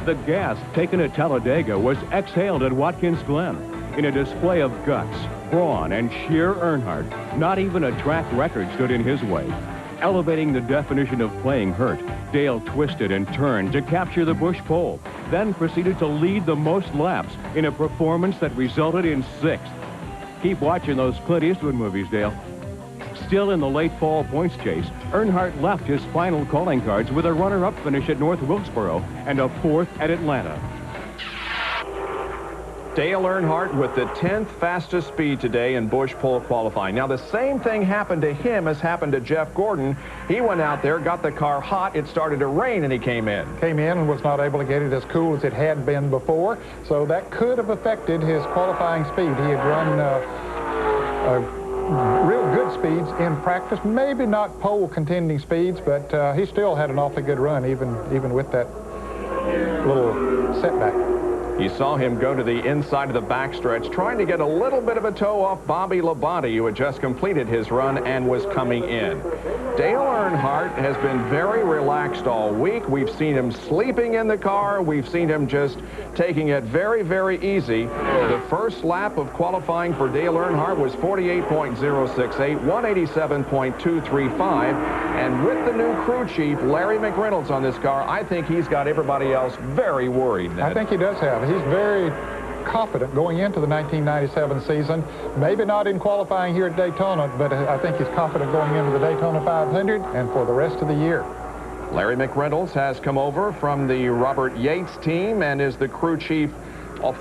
E: The gas taken at Talladega was exhaled at Watkins Glen in a display of guts, brawn, and sheer Earnhardt. Not even a track record stood in his way. Elevating the definition of playing hurt, Dale twisted and turned to capture the Busch pole, then proceeded to lead the most laps in a performance that resulted in 6th. Keep watching those Clint Eastwood movies, Dale. Still in the late fall points chase, Earnhardt left his final calling cards with a runner-up finish at North Wilkesboro and a 4th at Atlanta.
C: Dale Earnhardt with the 10th fastest speed today in Busch pole qualifying. Now, the same thing happened to him as happened to Jeff Gordon. He went out there, got the car hot, it started to rain, and he came in.
D: Came in and was not able to get it as cool as it had been before, so that could have affected his qualifying speed. He had run real good speeds in practice, maybe not pole contending speeds, but he still had an awfully good run, even with that little setback.
C: You saw him go to the inside of the backstretch, trying to get a little bit of a toe off Bobby Labonte, who had just completed his run and was coming in. Dale Earnhardt has been very relaxed all week. We've seen him sleeping in the car. We've seen him just taking it very, very easy. The first lap of qualifying for Dale Earnhardt was 48.068, 187.235. And with the new crew chief, Larry McReynolds, on this car, I think he's got everybody else very worried.
D: I think he does have. He's very confident going into the 1997 season. Maybe not in qualifying here at Daytona, but I think he's confident going into the Daytona 500 and for the rest of the year.
C: Larry McReynolds has come over from the Robert Yates team and is the crew chief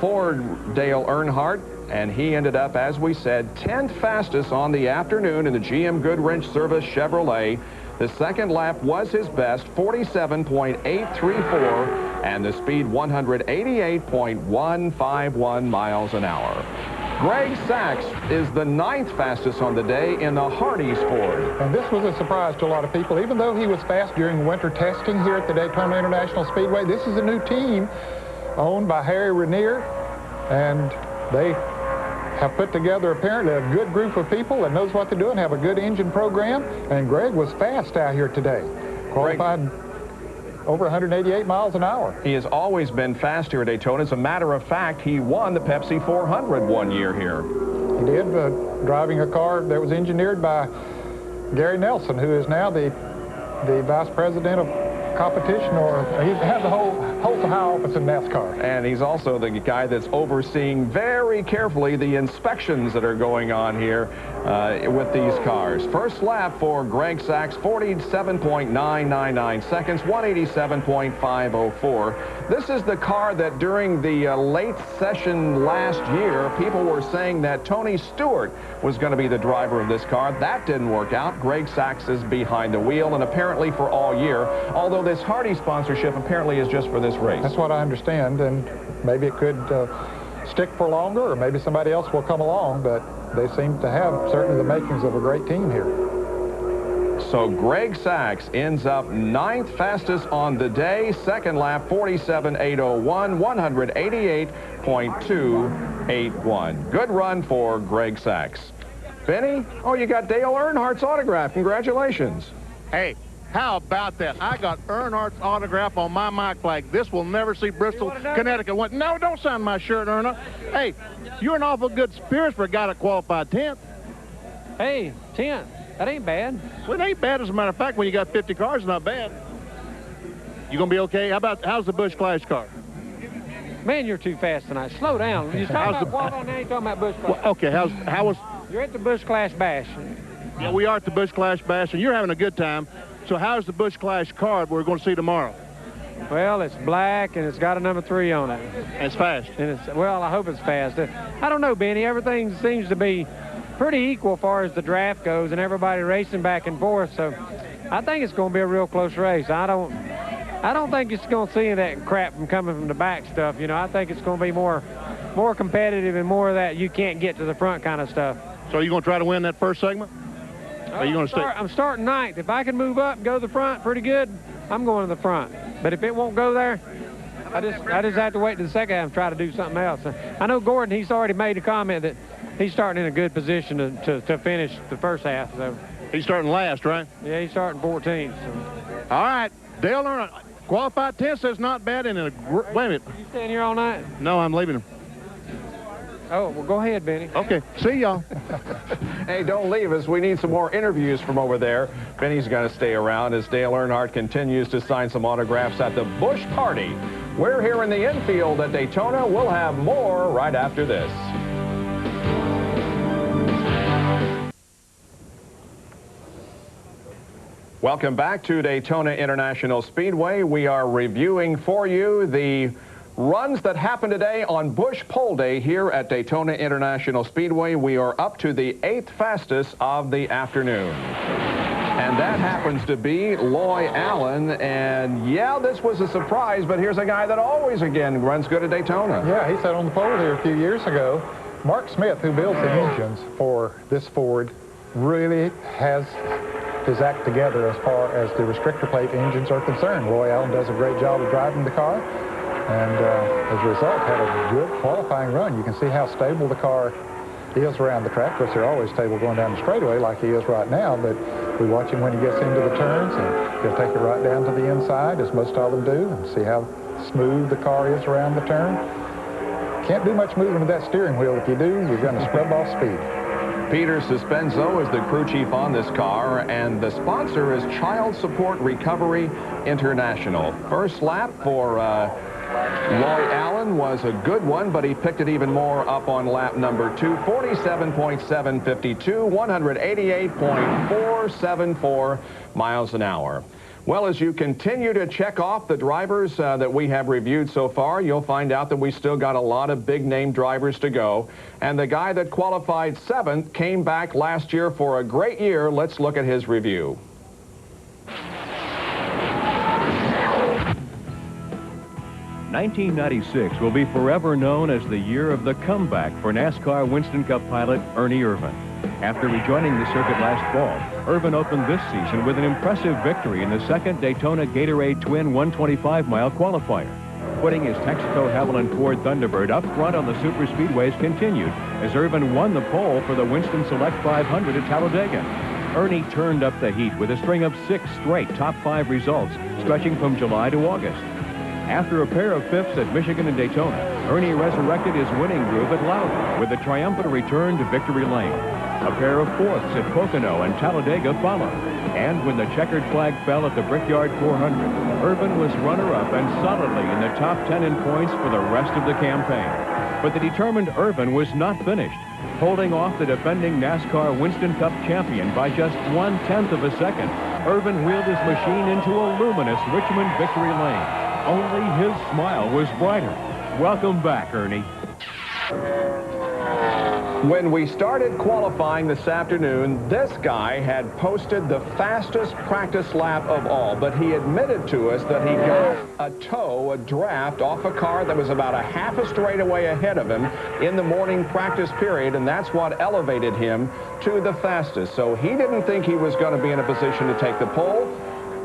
C: for Dale Earnhardt. And he ended up, as we said, 10th fastest on the afternoon in the GM Goodwrench Service Chevrolet. The second lap was his best, 47.834, and the speed 188.151 miles an hour. Greg Sachs is the 9th fastest on the day in the Hardee's Ford.
D: And this was a surprise to a lot of people. Even though he was fast during winter testing here at the Daytona International Speedway, this is a new team owned by Harry Raniere, and they have put together apparently a good group of people that knows what they're doing, have a good engine program, and Greg was fast out here today. Qualified over 188 miles an hour.
C: He has always been fast here at Daytona. As a matter of fact, he won the Pepsi 400 one year here.
D: He did, driving a car that was engineered by Gary Nelson, who is now the vice president of competition, or he has the holds a high office in NASCAR.
C: And he's also the guy that's overseeing very carefully the inspections that are going on here with these cars. First lap for Greg Sachs, 47.999 seconds, 187.504. This is the car that during the late session last year, people were saying that Tony Stewart was going to be the driver of this car. That didn't work out. Greg Sachs is behind the wheel, and apparently for all year, although this Hardy sponsorship apparently is just for this race.
D: That's what I understand, and maybe it could stick for longer, or maybe somebody else will come along, but they seem to have certainly the makings of a great team here.
C: So Greg Sachs ends up 9th fastest on the day. Second lap, 47.801, 188.281. Good run for Greg Sachs. Benny, oh, you got Dale Earnhardt's autograph. Congratulations.
F: Hey, how about that? I got Earnhardt's autograph on my mic flag. This will never see Bristol, Connecticut. No, don't sign my shirt, Earnhardt. Hey, you're an awful good spirit for a guy that qualified 10th.
G: Hey, 10th. That ain't bad.
F: Well, it ain't bad, as a matter of fact. When you got 50 cars, it's not bad. You gonna be okay? How's the Busch Clash car?
G: Man, you're too fast tonight. Slow down. You're talking about qualifying, now you're talking about Busch Clash.
F: Well, okay, how was...
G: You're at the Busch Clash Bash.
F: Yeah, we are at the Busch Clash Bash, and you're having a good time. So how's the Busch Clash car we're going to see tomorrow?
G: Well, it's black, and it's got a number 3 on it.
F: And it's fast.
G: And it's, well, I hope it's fast. I don't know, Benny. Everything seems to be pretty equal as far as the draft goes, and everybody racing back and forth. So I think it's going to be a real close race. I don't think it's going to see that crap from coming from the back stuff. You know, I think it's going to be more competitive and more of that you can't get to the front kind of stuff.
F: So are you going to try to win that first segment? Are you going to stay?
G: I'm starting 9th. If I can move up and go to the front pretty good, I'm going to the front. But if it won't go there, I just have to wait to the second half and try to do something else. I know Gordon, he's already made a comment that he's starting in a good position to finish the first half. So
F: he's starting last, right?
G: Yeah, he's starting 14th. So.
F: All right, Dale Earnhardt, qualified 10th says not bad. And wait a minute.
G: You staying here all night?
F: No, I'm leaving him.
G: Oh, well, go ahead, Benny.
F: Okay, see y'all.
C: Hey, don't leave us. We need some more interviews from over there. Benny's going to stay around as Dale Earnhardt continues to sign some autographs at the Busch Party. We're here in the infield at Daytona. We'll have more right after this. Welcome back to Daytona International Speedway. We are reviewing for you the runs that happened today on Busch Pole Day here at Daytona International Speedway. We are up to the 8th fastest of the afternoon. And that happens to be Loy Allen. And yeah, this was a surprise, but here's a guy that always, again, runs good at Daytona.
D: Yeah, he sat on the pole here a few years ago. Mark Smith, who builds the engines for this Ford, really has his act together as far as the restrictor plate engines are concerned. Loy Allen does a great job of driving the car. And as a result, had a good qualifying run. You can see how stable the car is around the track. Of course, they're always stable going down the straightaway like he is right now, but we watch him when he gets into the turns, and he'll take it right down to the inside, as most of them do, and see how smooth the car is around the turn. Can't do much moving with that steering wheel. If you do, you're going to scrub off speed.
C: Peter Suspenzo is the crew chief on this car, and the sponsor is Child Support Recovery International. First lap for Loy Allen was a good one, but he picked it even more up on lap number 2. 47.752, 188.474 miles an hour. Well, as you continue to check off the drivers that we have reviewed so far, you'll find out that we still got a lot of big-name drivers to go. And the guy that qualified 7th came back last year for a great year. Let's look at his review.
E: 1996 will be forever known as the year of the comeback for NASCAR Winston Cup pilot Ernie Irvan. After rejoining the circuit last fall, Irvan opened this season with an impressive victory in the second Daytona Gatorade Twin 125-mile qualifier. Putting his Texaco Havoline Ford Thunderbird up front on the superspeedways continued as Irvan won the pole for the Winston Select 500 at Talladega. Ernie turned up the heat with a string of 6 straight top 5 results stretching from July to August. After a pair of 5ths at Michigan and Daytona, Ernie resurrected his winning groove at Loudon with a triumphant return to victory lane. A pair of fourths at Pocono and Talladega followed. And when the checkered flag fell at the Brickyard 400, Irvin was runner-up and solidly in the top 10 in points for the rest of the campaign. But the determined Irvin was not finished, holding off the defending NASCAR Winston Cup champion by just 1/10 of a second. Irvin wheeled his machine into a luminous Richmond victory lane. Only his smile was brighter. Welcome back, Ernie.
C: When we started qualifying this afternoon, this guy had posted the fastest practice lap of all, but he admitted to us that he got a draft off a car that was about a half a straightaway ahead of him in the morning practice period, and that's what elevated him to the fastest. So he didn't think he was going to be in a position to take the pole,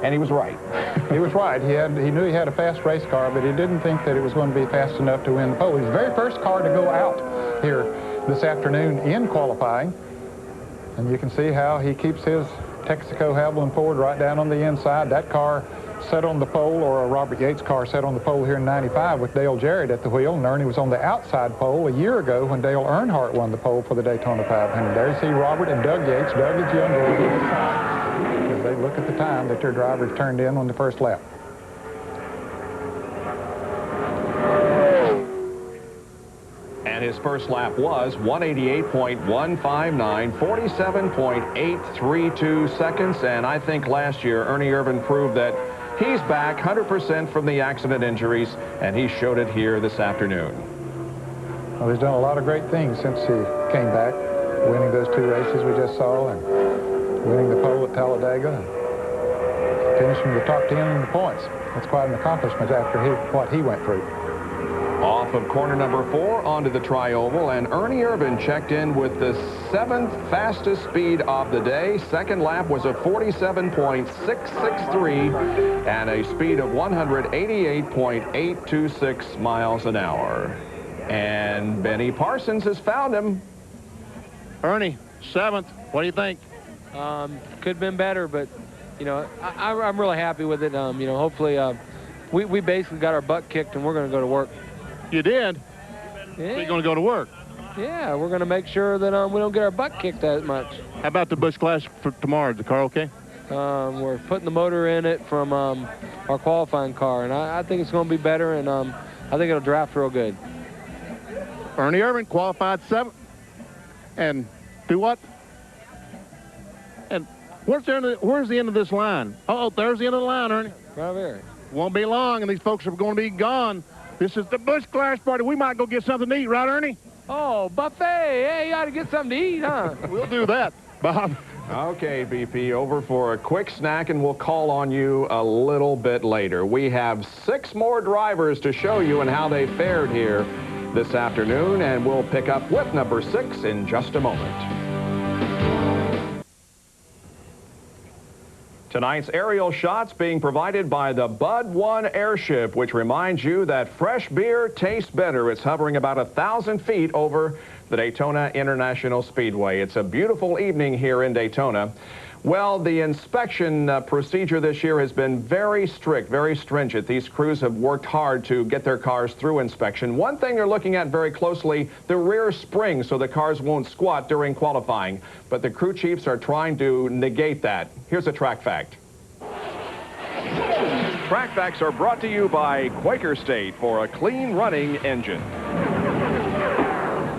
C: and he was right.
D: He was right. He knew he had a fast race car, but he didn't think that it was going to be fast enough to win the pole. He was the very first car to go out here this afternoon in qualifying, and you can see how he keeps his Texaco Haviland Ford right down on the inside. That car set on the pole, or a Robert Yates car set on the pole here in '95 with Dale Jarrett at the wheel, and Ernie was on the outside pole a year ago when Dale Earnhardt won the pole for the Daytona 500. There you see Robert and Doug Yates. Doug is younger as they look at the time that their drivers turned in on the first lap.
C: And his first lap was 188.159, 47.832 seconds. And I think last year, Ernie Irvin proved that he's back 100% from the accident injuries, and he showed it here this afternoon.
D: Well, he's done a lot of great things since he came back, winning those 2 races we just saw, and winning the pole at Talladega, and finishing the top 10 in the points. That's quite an accomplishment after what he went through.
C: Off of corner number 4 onto the tri-oval, and Ernie Irvin checked in with the 7th fastest speed of the day. Second lap was a 47.663 and a speed of 188.826 miles an hour. And Benny Parsons has found him.
F: Ernie, 7th. What do you think?
G: Could have been better, but, you know, I'm really happy with it. You know, hopefully we basically got our butt kicked, and we're going to go to work.
F: You did?
G: Yeah.
F: So you're going to go to work?
G: Yeah, we're going to make sure that we don't get our butt kicked as much.
F: How about the Busch Clash for tomorrow? Is the car okay?
G: We're putting the motor in it from our qualifying car, and I think it's going to be better, and I think it'll draft real good.
F: Ernie Irvin qualified 7th. And do what? And where's the end of this line? Oh, there's the end of the line, Ernie.
G: Right there.
F: Won't be long, and these folks are going to be gone. This is the Busch Clash party. We might go get something to eat, right, Ernie?
G: Oh, buffet. Hey, you ought to get something to eat, huh?
F: We'll do that, Bob.
C: Okay, BP, over for a quick snack, and we'll call on you a little bit later. We have 6 more drivers to show you and how they fared here this afternoon, and we'll pick up with number 6 in just a moment. Tonight's aerial shots being provided by the Bud 1 airship, which reminds you that fresh beer tastes better. It's hovering about 1,000 feet over the Daytona International Speedway. It's a beautiful evening here in Daytona. Well, the inspection procedure this year has been very strict, very stringent. These crews have worked hard to get their cars through inspection. One thing they're looking at very closely, the rear springs, so the cars won't squat during qualifying. But the crew chiefs are trying to negate that. Here's a track fact. Track facts are brought to you by Quaker State for a clean running engine.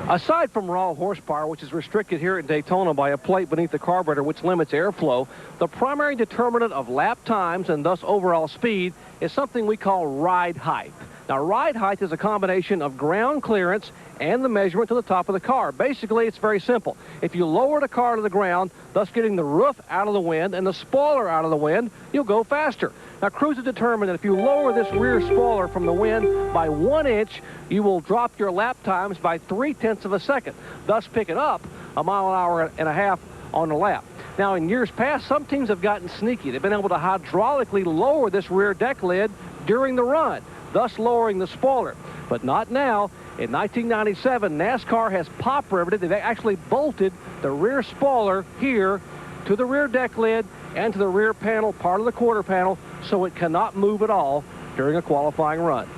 O: Aside from raw horsepower, which is restricted here at Daytona by a plate beneath the carburetor which limits airflow, the primary determinant of lap times and thus overall speed is something we call ride height. Now, ride height is a combination of ground clearance and the measurement to the top of the car. Basically, it's very simple. If you lower the car to the ground, thus getting the roof out of the wind and the spoiler out of the wind, you'll go faster. Now, crews have determined that if you lower this rear spoiler from the wind by 1 inch, you will drop your lap times by 0.3 of a second, thus picking up a mile an hour and a half on the lap. Now, in years past, some teams have gotten sneaky. They've been able to hydraulically lower this rear deck lid during the run, thus lowering the spoiler. But not now. In 1997, NASCAR has pop riveted. They've actually bolted the rear spoiler here to the rear deck lid and to the rear panel, part of the quarter panel, so it cannot move at all during a qualifying run.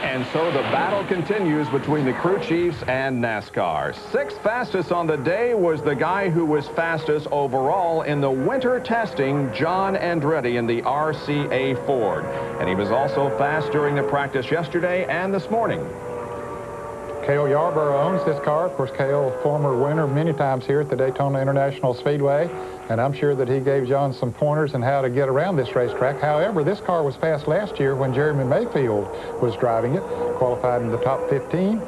C: And so the battle continues between the crew chiefs and NASCAR. Sixth fastest on the day was the guy who was fastest overall in the winter testing, John Andretti in the RCA Ford. And he was also fast during the practice yesterday and this morning.
D: Cale Yarborough owns this car. Of course, Cale, former winner many times here at the Daytona International Speedway, and I'm sure that he gave John some pointers on how to get around this racetrack. However, this car was fast last year when Jeremy Mayfield was driving it, qualified in the top 15.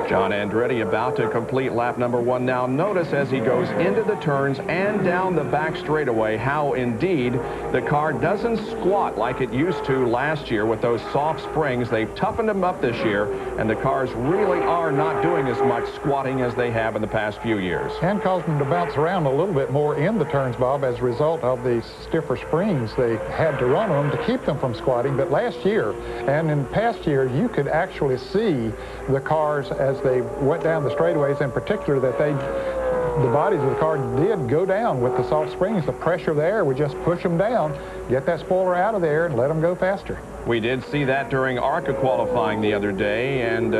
C: John Andretti about to complete lap number 1 now. Notice as he goes into the turns and down the back straightaway how indeed the car doesn't squat like it used to last year with those soft springs. They've toughened them up this year, and the cars really are not doing as much squatting as they have in the past few years.
D: And caused them to bounce around a little bit more in the turns, Bob, as a result of the stiffer springs they had to run on them to keep them from squatting. But last year and in past years, you could actually see the cars as they went down the straightaways, in particular, that the bodies of the car did go down with the soft springs. The pressure of the air would just push them down, get that spoiler out of there, and let them go faster.
C: We did see that during ARCA qualifying the other day, and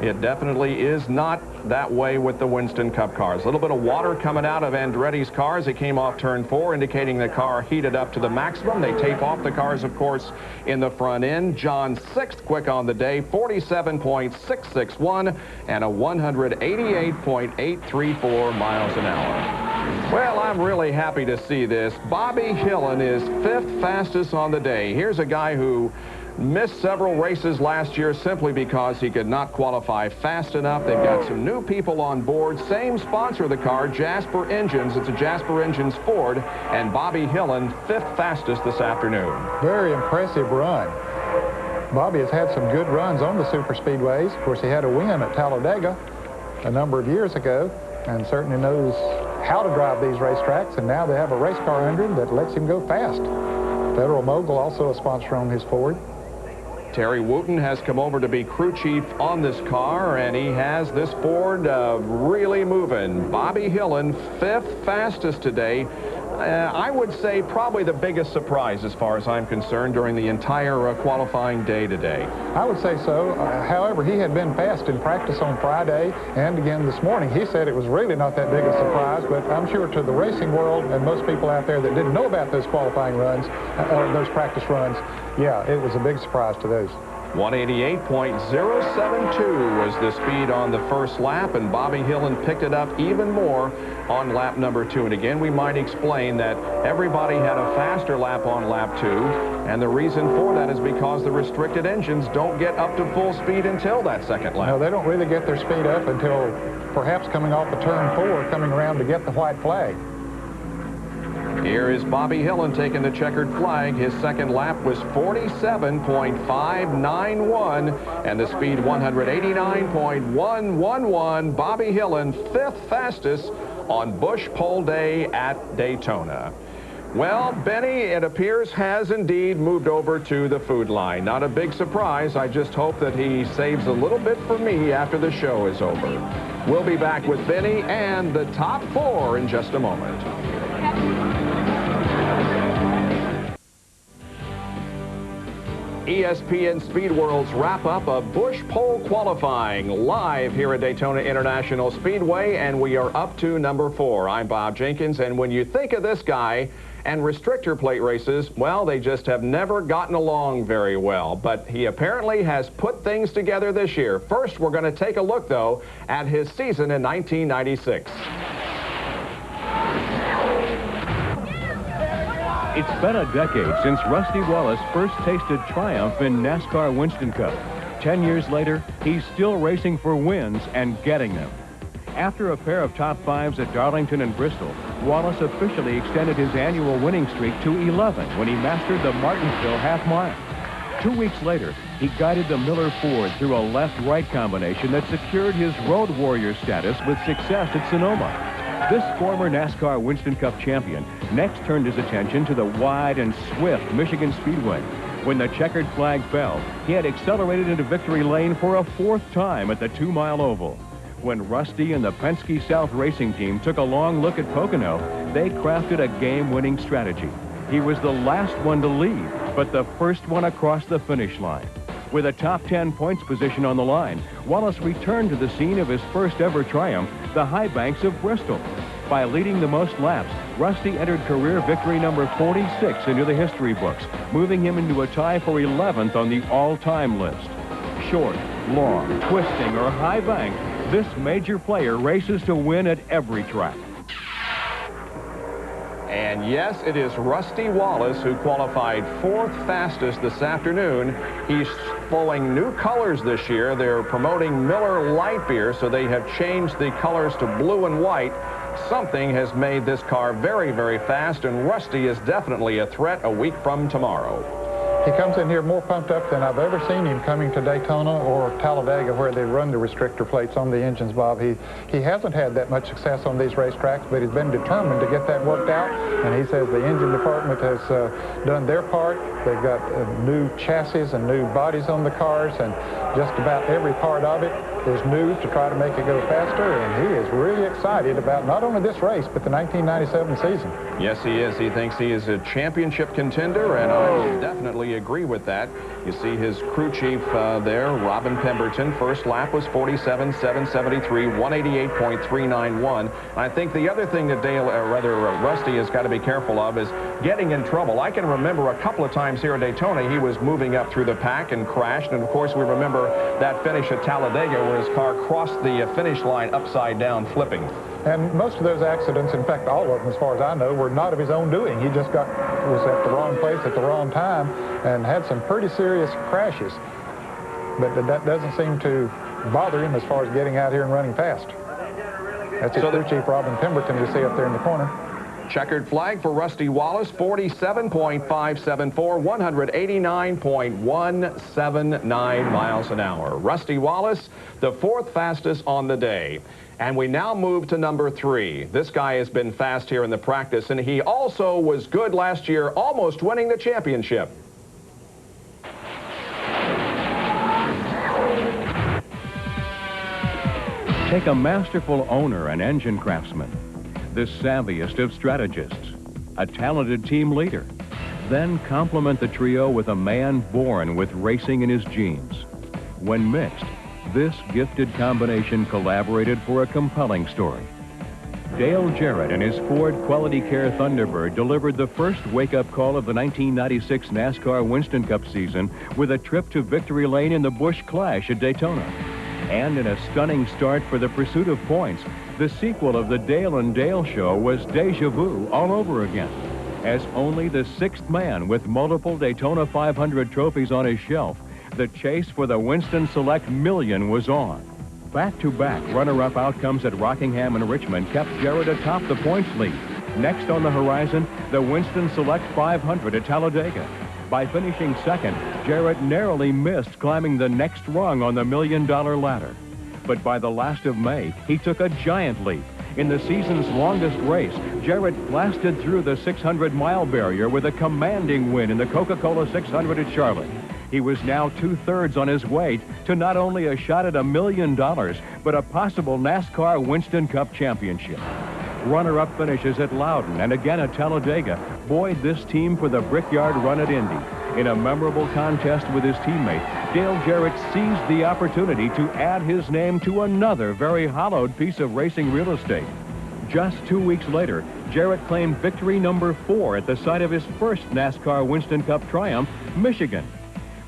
C: it definitely is not that way with the Winston Cup cars. A little bit of water coming out of Andretti's cars. It came off turn 4, indicating the car heated up to the maximum. They tape off the cars, of course, in the front end. John 6th quick on the day, 47.661 and a 188.834 miles an hour. Well, I'm really happy to see this. Bobby Hillin is 5th fastest on the day. Here's a guy who missed several races last year simply because he could not qualify fast enough. They've got some new people on board. Same sponsor of the car, Jasper Engines. It's a Jasper Engines Ford, and Bobby Hillin, 5th fastest this afternoon.
D: Very impressive run. Bobby has had some good runs on the super speedways. Of course, he had a win at Talladega a number of years ago, and certainly knows how to drive these racetracks, and now they have a race car under him that lets him go fast. Federal Mogul, also a sponsor on his Ford.
C: Terry Wooten has come over to be crew chief on this car, and he has this Ford really moving. Bobby Hillin, 5th fastest today. I would say probably the biggest surprise as far as I'm concerned during the entire qualifying day today.
D: I would say so. However, he had been fast in practice on Friday and again this morning. He said it was really not that big a surprise, but I'm sure to the racing world and most people out there that didn't know about those qualifying runs, those practice runs, yeah, it was a big surprise to those.
C: 188.072 was the speed on the first lap, and Bobby Hillin picked it up even more on lap number 2. And again, we might explain that everybody had a faster lap on lap 2, and the reason for that is because the restricted engines don't get up to full speed until that second lap.
D: No, they don't really get their speed up until perhaps coming off of turn 4, coming around to get the white flag.
C: Here is Bobby Hillin taking the checkered flag. His second lap was 47.591, and the speed 189.111. Bobby Hillin, 5th fastest on Busch Pole Day at Daytona. Well, Benny, it appears, has indeed moved over to the food line. Not a big surprise. I just hope that he saves a little bit for me after the show is over. We'll be back with Benny and the top 4 in just a moment. ESPN Speed World's wrap-up of Busch Pole qualifying live here at Daytona International Speedway, and we are up to number 4. I'm Bob Jenkins, and when you think of this guy and restrictor plate races, well, they just have never gotten along very well. But he apparently has put things together this year. First, we're going to take a look, though, at his season in 1996.
E: It's been a decade since Rusty Wallace first tasted triumph in NASCAR Winston Cup. 10 years later, he's still racing for wins and getting them. After a pair of top 5s at Darlington and Bristol, Wallace officially extended his annual winning streak to 11 when he mastered the Martinsville half mile. 2 weeks later, he guided the Miller Ford through a left-right combination that secured his road warrior status with success at Sonoma. This former NASCAR Winston Cup champion next turned his attention to the wide and swift Michigan Speedway. When the checkered flag fell, he had accelerated into victory lane for a 4th time at the 2-mile oval. When Rusty and the Penske South racing team took a long look at Pocono, they crafted a game-winning strategy. He was the last one to leave, but the first one across the finish line. With a top 10 points position on the line, Wallace returned to the scene of his first ever triumph, the high banks of Bristol. By leading the most laps, Rusty entered career victory number 46 into the history books, moving him into a tie for 11th on the all-time list. Short, long, twisting, or high bank, this major player races to win at every track.
C: And yes, it is Rusty Wallace who qualified 4th fastest this afternoon. He's flowing new colors this year. They're promoting Miller Light Beer, so they have changed the colors to blue and white. Something has made this car very, very fast, and Rusty is definitely a threat a week from tomorrow.
D: He comes in here more pumped up than I've ever seen him coming to Daytona or Talladega, where they run the restrictor plates on the engines, Bob. He hasn't had that much success on these racetracks, but he's been determined to get that worked out, and he says the engine department has done their part. They've got new chassis and new bodies on the cars, and just about every part of it is new to try to make it go faster, and he is really excited about not only this race, but the 1997 season.
C: Yes, he is. He thinks he is a championship contender, and I will definitely agree with that. You see his crew chief there, Robin Pemberton. First lap was 47.773, 188.391. I think the other thing that Rusty has got to be careful of is getting in trouble. I can remember a couple of times here at Daytona, he was moving up through the pack and crashed, and of course we remember that finish at Talladega where his car crossed the finish line upside down, flipping.
D: And most of those accidents, in fact, all of them, as far as I know, were not of his own doing. He just was at the wrong place at the wrong time and had some pretty serious crashes. But that doesn't seem to bother him as far as getting out here and running fast. That's his crew chief, Robin Pemberton, we see up there in the corner.
C: Checkered flag for Rusty Wallace, 47.574, 189.179 miles an hour. Rusty Wallace, the 4th fastest on the day. And we now move to number 3. This guy has been fast here in the practice, and he also was good last year, almost winning the championship.
E: Take a masterful owner and engine craftsman, the savviest of strategists, a talented team leader. Then complement the trio with a man born with racing in his genes. When mixed, this gifted combination collaborated for a compelling story. Dale Jarrett and his Ford Quality Care Thunderbird delivered the first wake-up call of the 1996 NASCAR Winston Cup season with a trip to victory lane in the Busch Clash at Daytona. And in a stunning start for the pursuit of points, the sequel of the Dale and Dale Show was Deja Vu all over again, as only the 6th man with multiple Daytona 500 trophies on his shelf, the chase for the Winston Select Million was on. Back-to-back runner-up outcomes at Rockingham and Richmond kept Jarrett atop the points lead. Next on the horizon, the Winston Select 500 at Talladega. By finishing 2nd, Jarrett narrowly missed climbing the next rung on the $1 million ladder. But by the last of May, he took a giant leap. In the season's longest race, Jarrett blasted through the 600-mile barrier with a commanding win in the Coca-Cola 600 at Charlotte. He was now 2/3 on his way to not only a shot at $1 million, but a possible NASCAR Winston Cup championship. Runner-up finishes at Loudon and again at Talladega buoyed this team for the Brickyard run at Indy. In a memorable contest with his teammate, Dale Jarrett seized the opportunity to add his name to another very hallowed piece of racing real estate. Just 2 weeks later, Jarrett claimed victory number 4 at the site of his first NASCAR Winston Cup triumph, Michigan.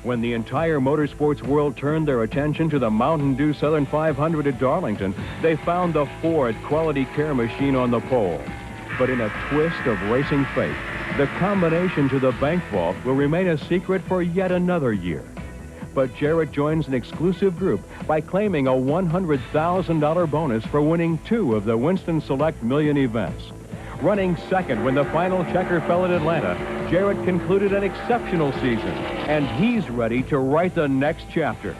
E: When the entire motorsports world turned their attention to the Mountain Dew Southern 500 at Darlington, they found the Ford Quality Care machine on the pole. But in a twist of racing fate, the combination to the bank vault will remain a secret for yet another year. But Jarrett joins an exclusive group by claiming a $100,000 bonus for winning 2 of the Winston Select Million events. Running 2nd when the final checker fell at Atlanta, Jarrett concluded an exceptional season, and he's ready to write the next chapter.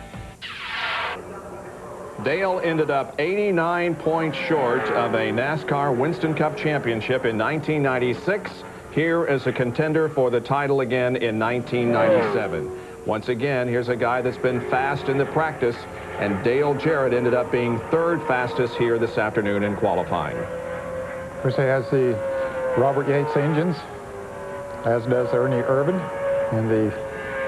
C: Dale ended up 89 points short of a NASCAR Winston Cup championship in 1996. Here is a contender for the title again in 1997. Once again, here's a guy that's been fast in the practice, and Dale Jarrett ended up being 3rd fastest here this afternoon in qualifying.
D: Of course, he has the Robert Yates engines. as does Ernie Irvin in the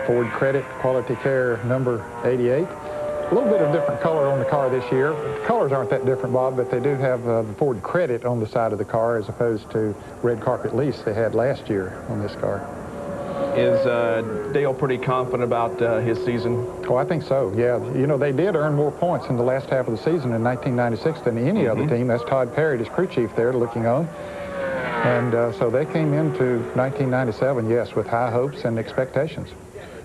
D: Ford Credit Quality Care number 88. A little bit of different color on the car this year. The colors aren't that different, Bob, but they do have the Ford Credit on the side of the car as opposed to red carpet lease they had last year on this car.
C: Is Dale pretty confident about his season?
D: Oh, I think so, yeah. You know, they did earn more points in the last half of the season in 1996 than any other team. That's Todd Perry, his crew chief there, looking on. And so they came into 1997, yes, with high hopes and expectations.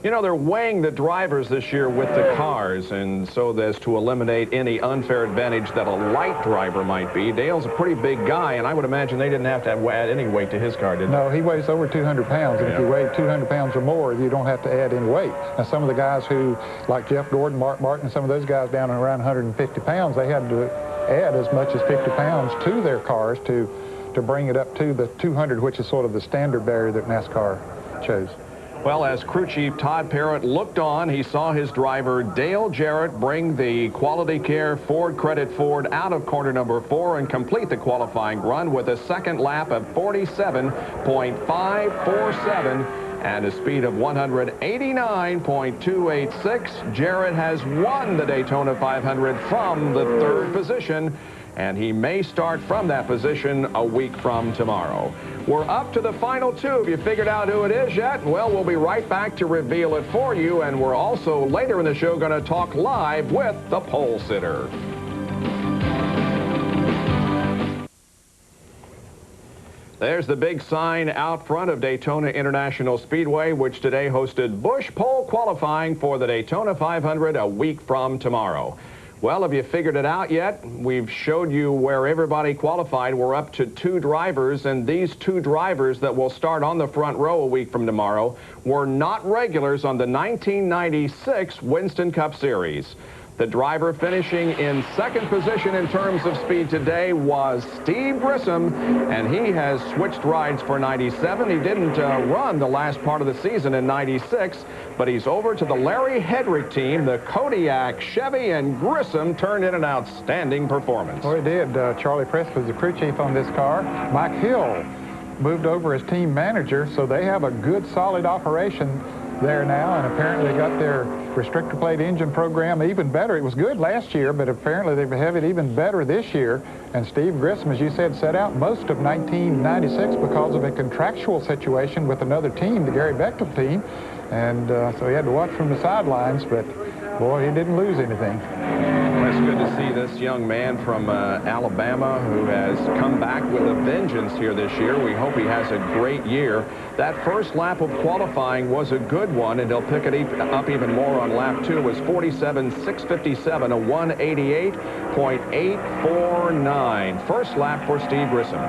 C: You know, they're weighing the drivers this year with the cars, and so as to eliminate any unfair advantage that a light driver might be. Dale's a pretty big guy, and I would imagine they didn't have to add any weight to his car, did they?
D: No, he weighs over 200 pounds, and if you weigh 200 pounds or more, you don't have to add any weight. Now, some of the guys who, like Jeff Gordon, Mark Martin, some of those guys down around 150 pounds, they had to add as much as 50 pounds to their cars to bring it up to the 200, which is sort of the standard barrier that NASCAR chose.
C: Well, as crew chief Todd Parrott looked on, he saw his driver Dale Jarrett bring the Quality Care Ford Credit Ford out of corner number 4 and complete the qualifying run with a second lap of 47.547 and a speed of 189.286. Jarrett has won the Daytona 500 from the 3rd position, and he may start from that position a week from tomorrow. We're up to the final 2. Have you figured out who it is yet? Well, we'll be right back to reveal it for you, and we're also later in the show going to talk live with the pole sitter. There's the big sign out front of Daytona International Speedway, which today hosted Busch pole qualifying for the Daytona 500 a week from tomorrow. Well, have you figured it out yet? We've showed you where everybody qualified. We're up to 2 drivers, and these 2 drivers that will start on the front row a week from tomorrow were not regulars on the 1996 Winston Cup Series. The driver finishing in 2nd position in terms of speed today was Steve Grissom, and he has switched rides for 97. He didn't run the last part of the season in 96, but he's over to the Larry Hedrick team, the Kodiak Chevy, and Grissom turned in an outstanding performance.
D: Oh, he did. Charlie Press was the crew chief on this car. Mike Hill moved over as team manager, so they have a good, solid operation there now, and apparently they got their restrictor plate engine program even better. It was good last year, but apparently they have it even better this year. And Steve Grissom, as you said, set out most of 1996 because of a contractual situation with another team, the Gary Bechtel team, and so he had to watch from the sidelines, but boy, he didn't lose anything.
C: Well, it's good to see this young man from Alabama who has come back with a vengeance here this year. We hope he has a great year. That first lap of qualifying was a good one, and he'll pick it up even more on lap 2. It was 47.657, a 188.849. First lap for Steve Grissom.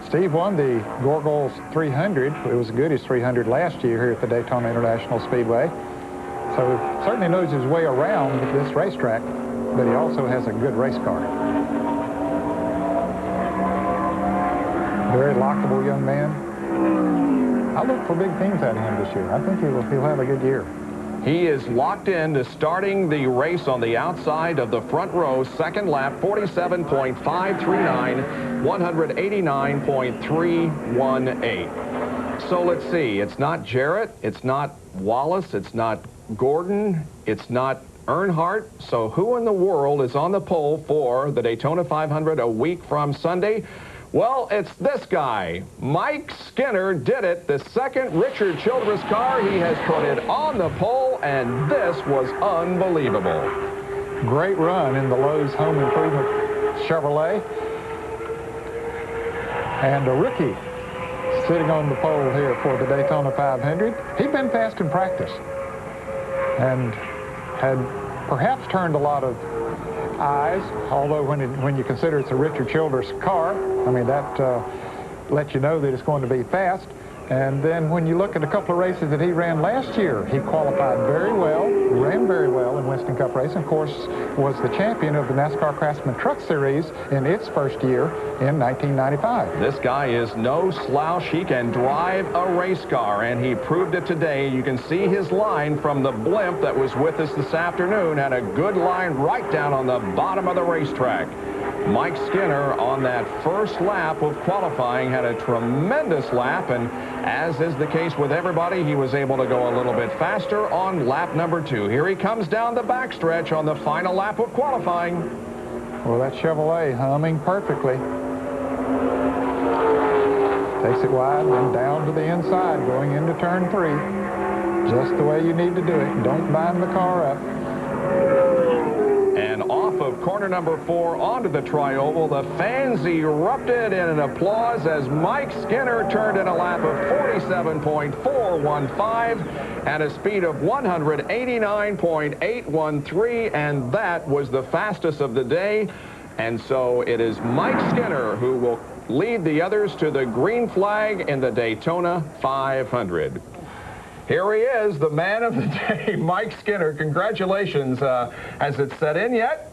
D: Steve won the Gorgals 300. It was good as 300 last year here at the Daytona International Speedway. So certainly knows his way around this racetrack, but he also has a good race car. Very lockable young man. I look for big things out of him this year. I think he'll have a good year.
C: He is locked in to starting the race on the outside of the front row, second lap, 47.539, 189.318. So let's see, it's not Jarrett, it's not Wallace, it's not Gordon, it's not Earnhardt. So who in the world is on the pole for the Daytona 500 a week from Sunday? Well, it's this guy. Mike Skinner did it. The second Richard Childress car, he has put it on the pole, and this was unbelievable.
D: Great run in the Lowe's Home Improvement Chevrolet. And a rookie sitting on the pole here for the Daytona 500. He'd been fast in practice and had perhaps turned a lot of eyes, although when you consider it's a Richard Childress car, I mean, that lets you know that it's going to be fast. And then when you look at a couple of races that he ran last year, he qualified very well, ran very well in Winston Cup racing. Of course, was the champion of the NASCAR Craftsman Truck Series in its first year in 1995.
C: This guy is no slouch. He can drive a race car, and he proved it today. You can see his line from the blimp that was with us this afternoon. Had a good line right down on the bottom of the racetrack. Mike Skinner on that first lap of qualifying had a tremendous lap, and as is the case with everybody, he was able to go a little bit faster on lap number 2. Here he comes down the backstretch on the final lap of qualifying.
D: Well, that Chevrolet humming perfectly. Takes it wide, then down to the inside, going into turn 3. Just the way you need to do it. Don't bind the car up.
C: And off of corner number 4 onto the tri-oval, the fans erupted in an applause as Mike Skinner turned in a lap of 47.415 at a speed of 189.813, and that was the fastest of the day. And so it is Mike Skinner who will lead the others to the green flag in the Daytona 500. Here he is, the man of the day, Mike Skinner. Congratulations. Has it set in yet?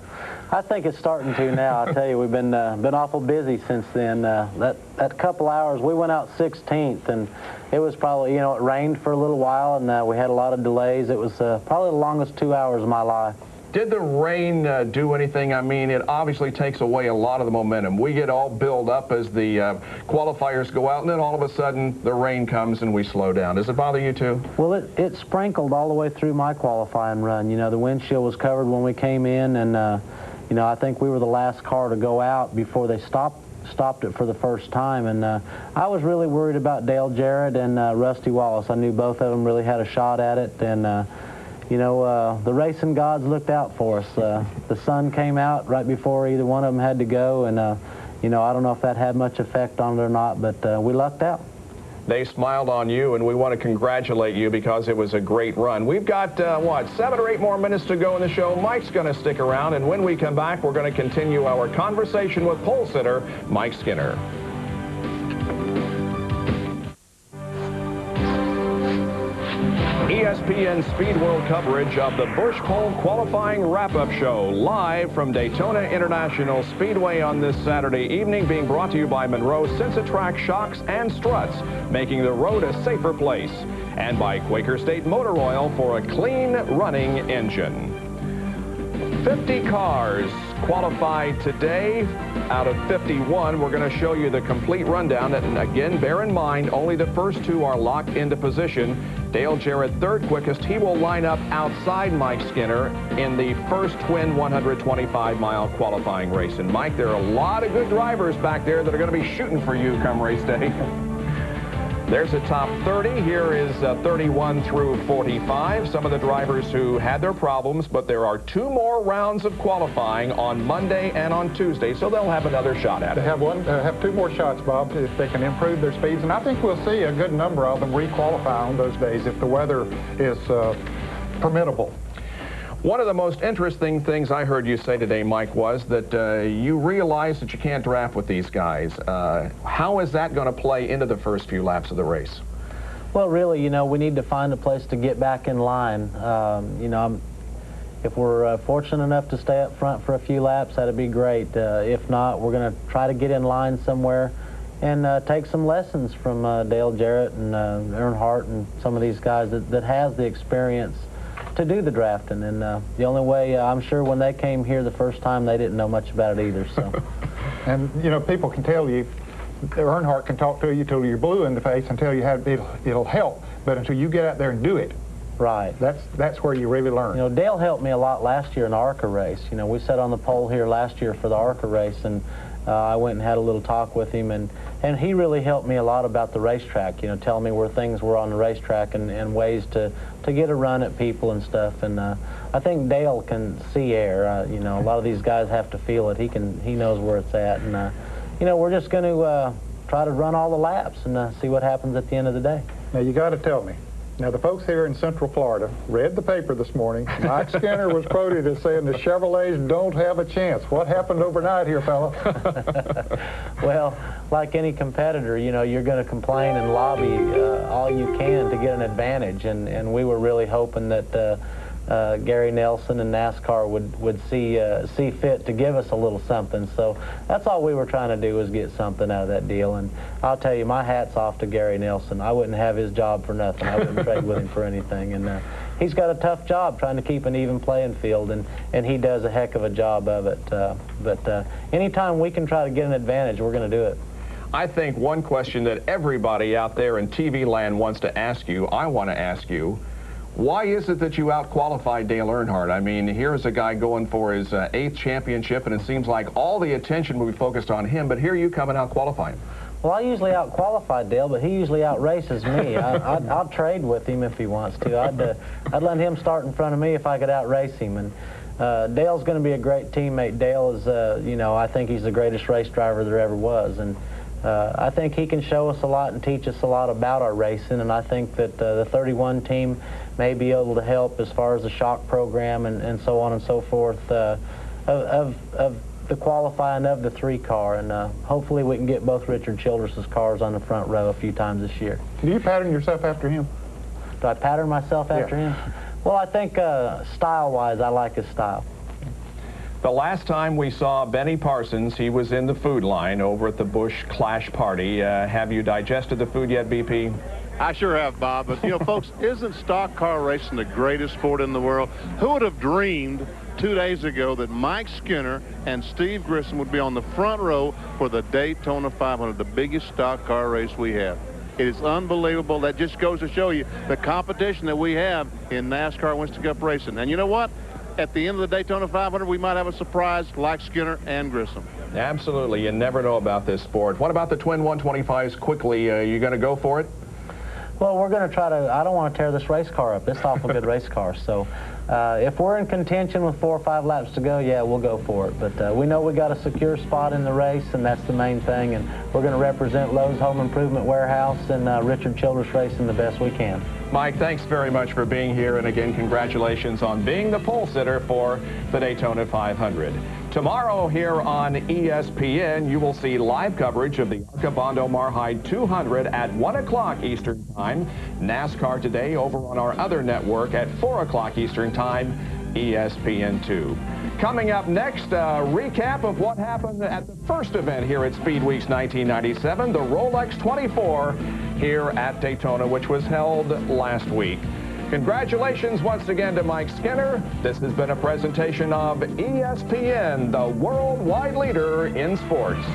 P: I think it's starting to now. I tell you, we've been awful busy since then. That couple hours, we went out 16th, and it was probably, it rained for a little while, and we had a lot of delays. It was probably the longest 2 hours of my life.
C: Did the rain do anything? I mean, it obviously takes away a lot of the momentum. We get all built up as the qualifiers go out, and then all of a sudden the rain comes and we slow down. Does it bother you too?
P: Well, it sprinkled all the way through my qualifying run. The windshield was covered when we came in, and I think we were the last car to go out before they stopped it for the first time. And I was really worried about Dale Jarrett and Rusty Wallace. I knew both of them really had a shot at it, and the racing gods looked out for us. The sun came out right before either one of them had to go, and I don't know if that had much effect on it or not, but we lucked out.
C: They smiled on you, and we want to congratulate you because it was a great run. We've got, 7 or 8 more minutes to go in the show. Mike's going to stick around, and when we come back, we're going to continue our conversation with pole sitter Mike Skinner. ESPN Speed World coverage of the Busch Pole Qualifying Wrap-Up Show, live from Daytona International Speedway on this Saturday evening, being brought to you by Monroe Sensatrack Shocks and Struts, making the road a safer place, and by Quaker State Motor Oil for a clean running engine. 50 cars qualified today out of 51. We're going to show you the complete rundown, and again, bear in mind, only the first 2 are locked into position. Dale Jarrett, 3rd quickest. He will line up outside Mike Skinner in the first twin 125-mile qualifying race. And Mike, there are a lot of good drivers back there that are going to be shooting for you come race day. There's a top 30. Here is 31 through 45. Some of the drivers who had their problems, but there are 2 more rounds of qualifying on Monday and on Tuesday, so they'll have another shot at it.
D: They have 2 more shots, Bob, if they can improve their speeds, and I think we'll see a good number of them re-qualify on those days if the weather is permittable.
C: One of the most interesting things I heard you say today, Mike, was that you realize that you can't draft with these guys. How is that going to play into the first few laps of the race?
P: Well, really, we need to find a place to get back in line. If we're fortunate enough to stay up front for a few laps, that'd be great. If not, we're going to try to get in line somewhere and take some lessons from Dale Jarrett and Earnhardt and some of these guys that has the experience to do the drafting. And the only way, I'm sure when they came here the first time, they didn't know much about it either. So,
D: and people can tell you, Earnhardt can talk to you till you're blue in the face and tell you how it'll help, but until you get out there and do it,
P: right,
D: that's where you really learn.
P: Dale helped me a lot last year in the ARCA race. We sat on the pole here last year for the ARCA race, and I went and had a little talk with him, and he really helped me a lot about the racetrack, telling me where things were on the racetrack and ways to get a run at people and stuff. And I think Dale can see air. A lot of these guys have to feel it. He knows where it's at, and we're just going to try to run all the laps and see what happens at the end of the day.
D: Now, you got to tell me. Now, the folks here in Central Florida read the paper this morning. Mike Skinner was quoted as saying the Chevrolets don't have a chance. What happened overnight here, fella?
P: Well, like any competitor, you're going to complain and lobby all you can to get an advantage. And we were really hoping that Gary Nelson and NASCAR would see fit to give us a little something. So that's all we were trying to do, was get something out of that deal. And I'll tell you, my hat's off to Gary Nelson. I wouldn't have his job for nothing. I wouldn't trade with him for anything. And he's got a tough job trying to keep an even playing field, and he does a heck of a job of it. But anytime we can try to get an advantage, we're going to do it.
C: I think one question that everybody out there in TV land wants to ask you, I want to ask you, why is it that you out-qualified Dale Earnhardt? I mean, here's a guy going for his 8th championship, and it seems like all the attention will be focused on him, but here you come and out-qualify him.
P: Well, I usually out-qualify Dale, but he usually out-races me. I'll trade with him if he wants to. I'd let him start in front of me if I could out-race him. And Dale's going to be a great teammate. Dale is, you know, I think he's the greatest race driver there ever was. And I think he can show us a lot and teach us a lot about our racing. And I think that the 31 team may be able to help as far as the shock program and so on and so forth of the qualifying of the 3-car, and hopefully we can get both Richard Childress's cars on the front row a few times this year.
D: Do you pattern yourself after him?
P: Do I pattern myself after him? Well, I think style-wise, I like his style.
C: The last time we saw Benny Parsons, he was in the food line over at the Busch Clash Party. Have you digested the food yet, BP?
F: I sure have, Bob. But, you know, folks, isn't stock car racing the greatest sport in the world? Who would have dreamed 2 days ago that Mike Skinner and Steve Grissom would be on the front row for the Daytona 500, the biggest stock car race we have? It is unbelievable. That just goes to show you the competition that we have in NASCAR Winston Cup racing. And you know what? At the end of the Daytona 500, we might have a surprise like Skinner and Grissom.
C: Absolutely. You never know about this sport. What about the twin 125s quickly? You going to go for it?
P: Well, we're going to try to, I don't want to tear this race car up. It's an awful good race car. So if we're in contention with 4 or 5 laps to go, yeah, we'll go for it. But we know we got a secure spot in the race, and that's the main thing. And we're going to represent Lowe's Home Improvement Warehouse and Richard Childress Racing the best we can.
C: Mike, thanks very much for being here. And again, congratulations on being the pole sitter for the Daytona 500. Tomorrow here on ESPN, you will see live coverage of the ARCA Bondo Marhide 200 at 1 o'clock Eastern Time. NASCAR Today over on our other network at 4 o'clock Eastern Time, ESPN2. Coming up next, a recap of what happened at the first event here at Speed Weeks 1997, the Rolex 24 here at Daytona, which was held last week. Congratulations once again to Mike Skinner. This has been a presentation of ESPN, the worldwide leader in sports.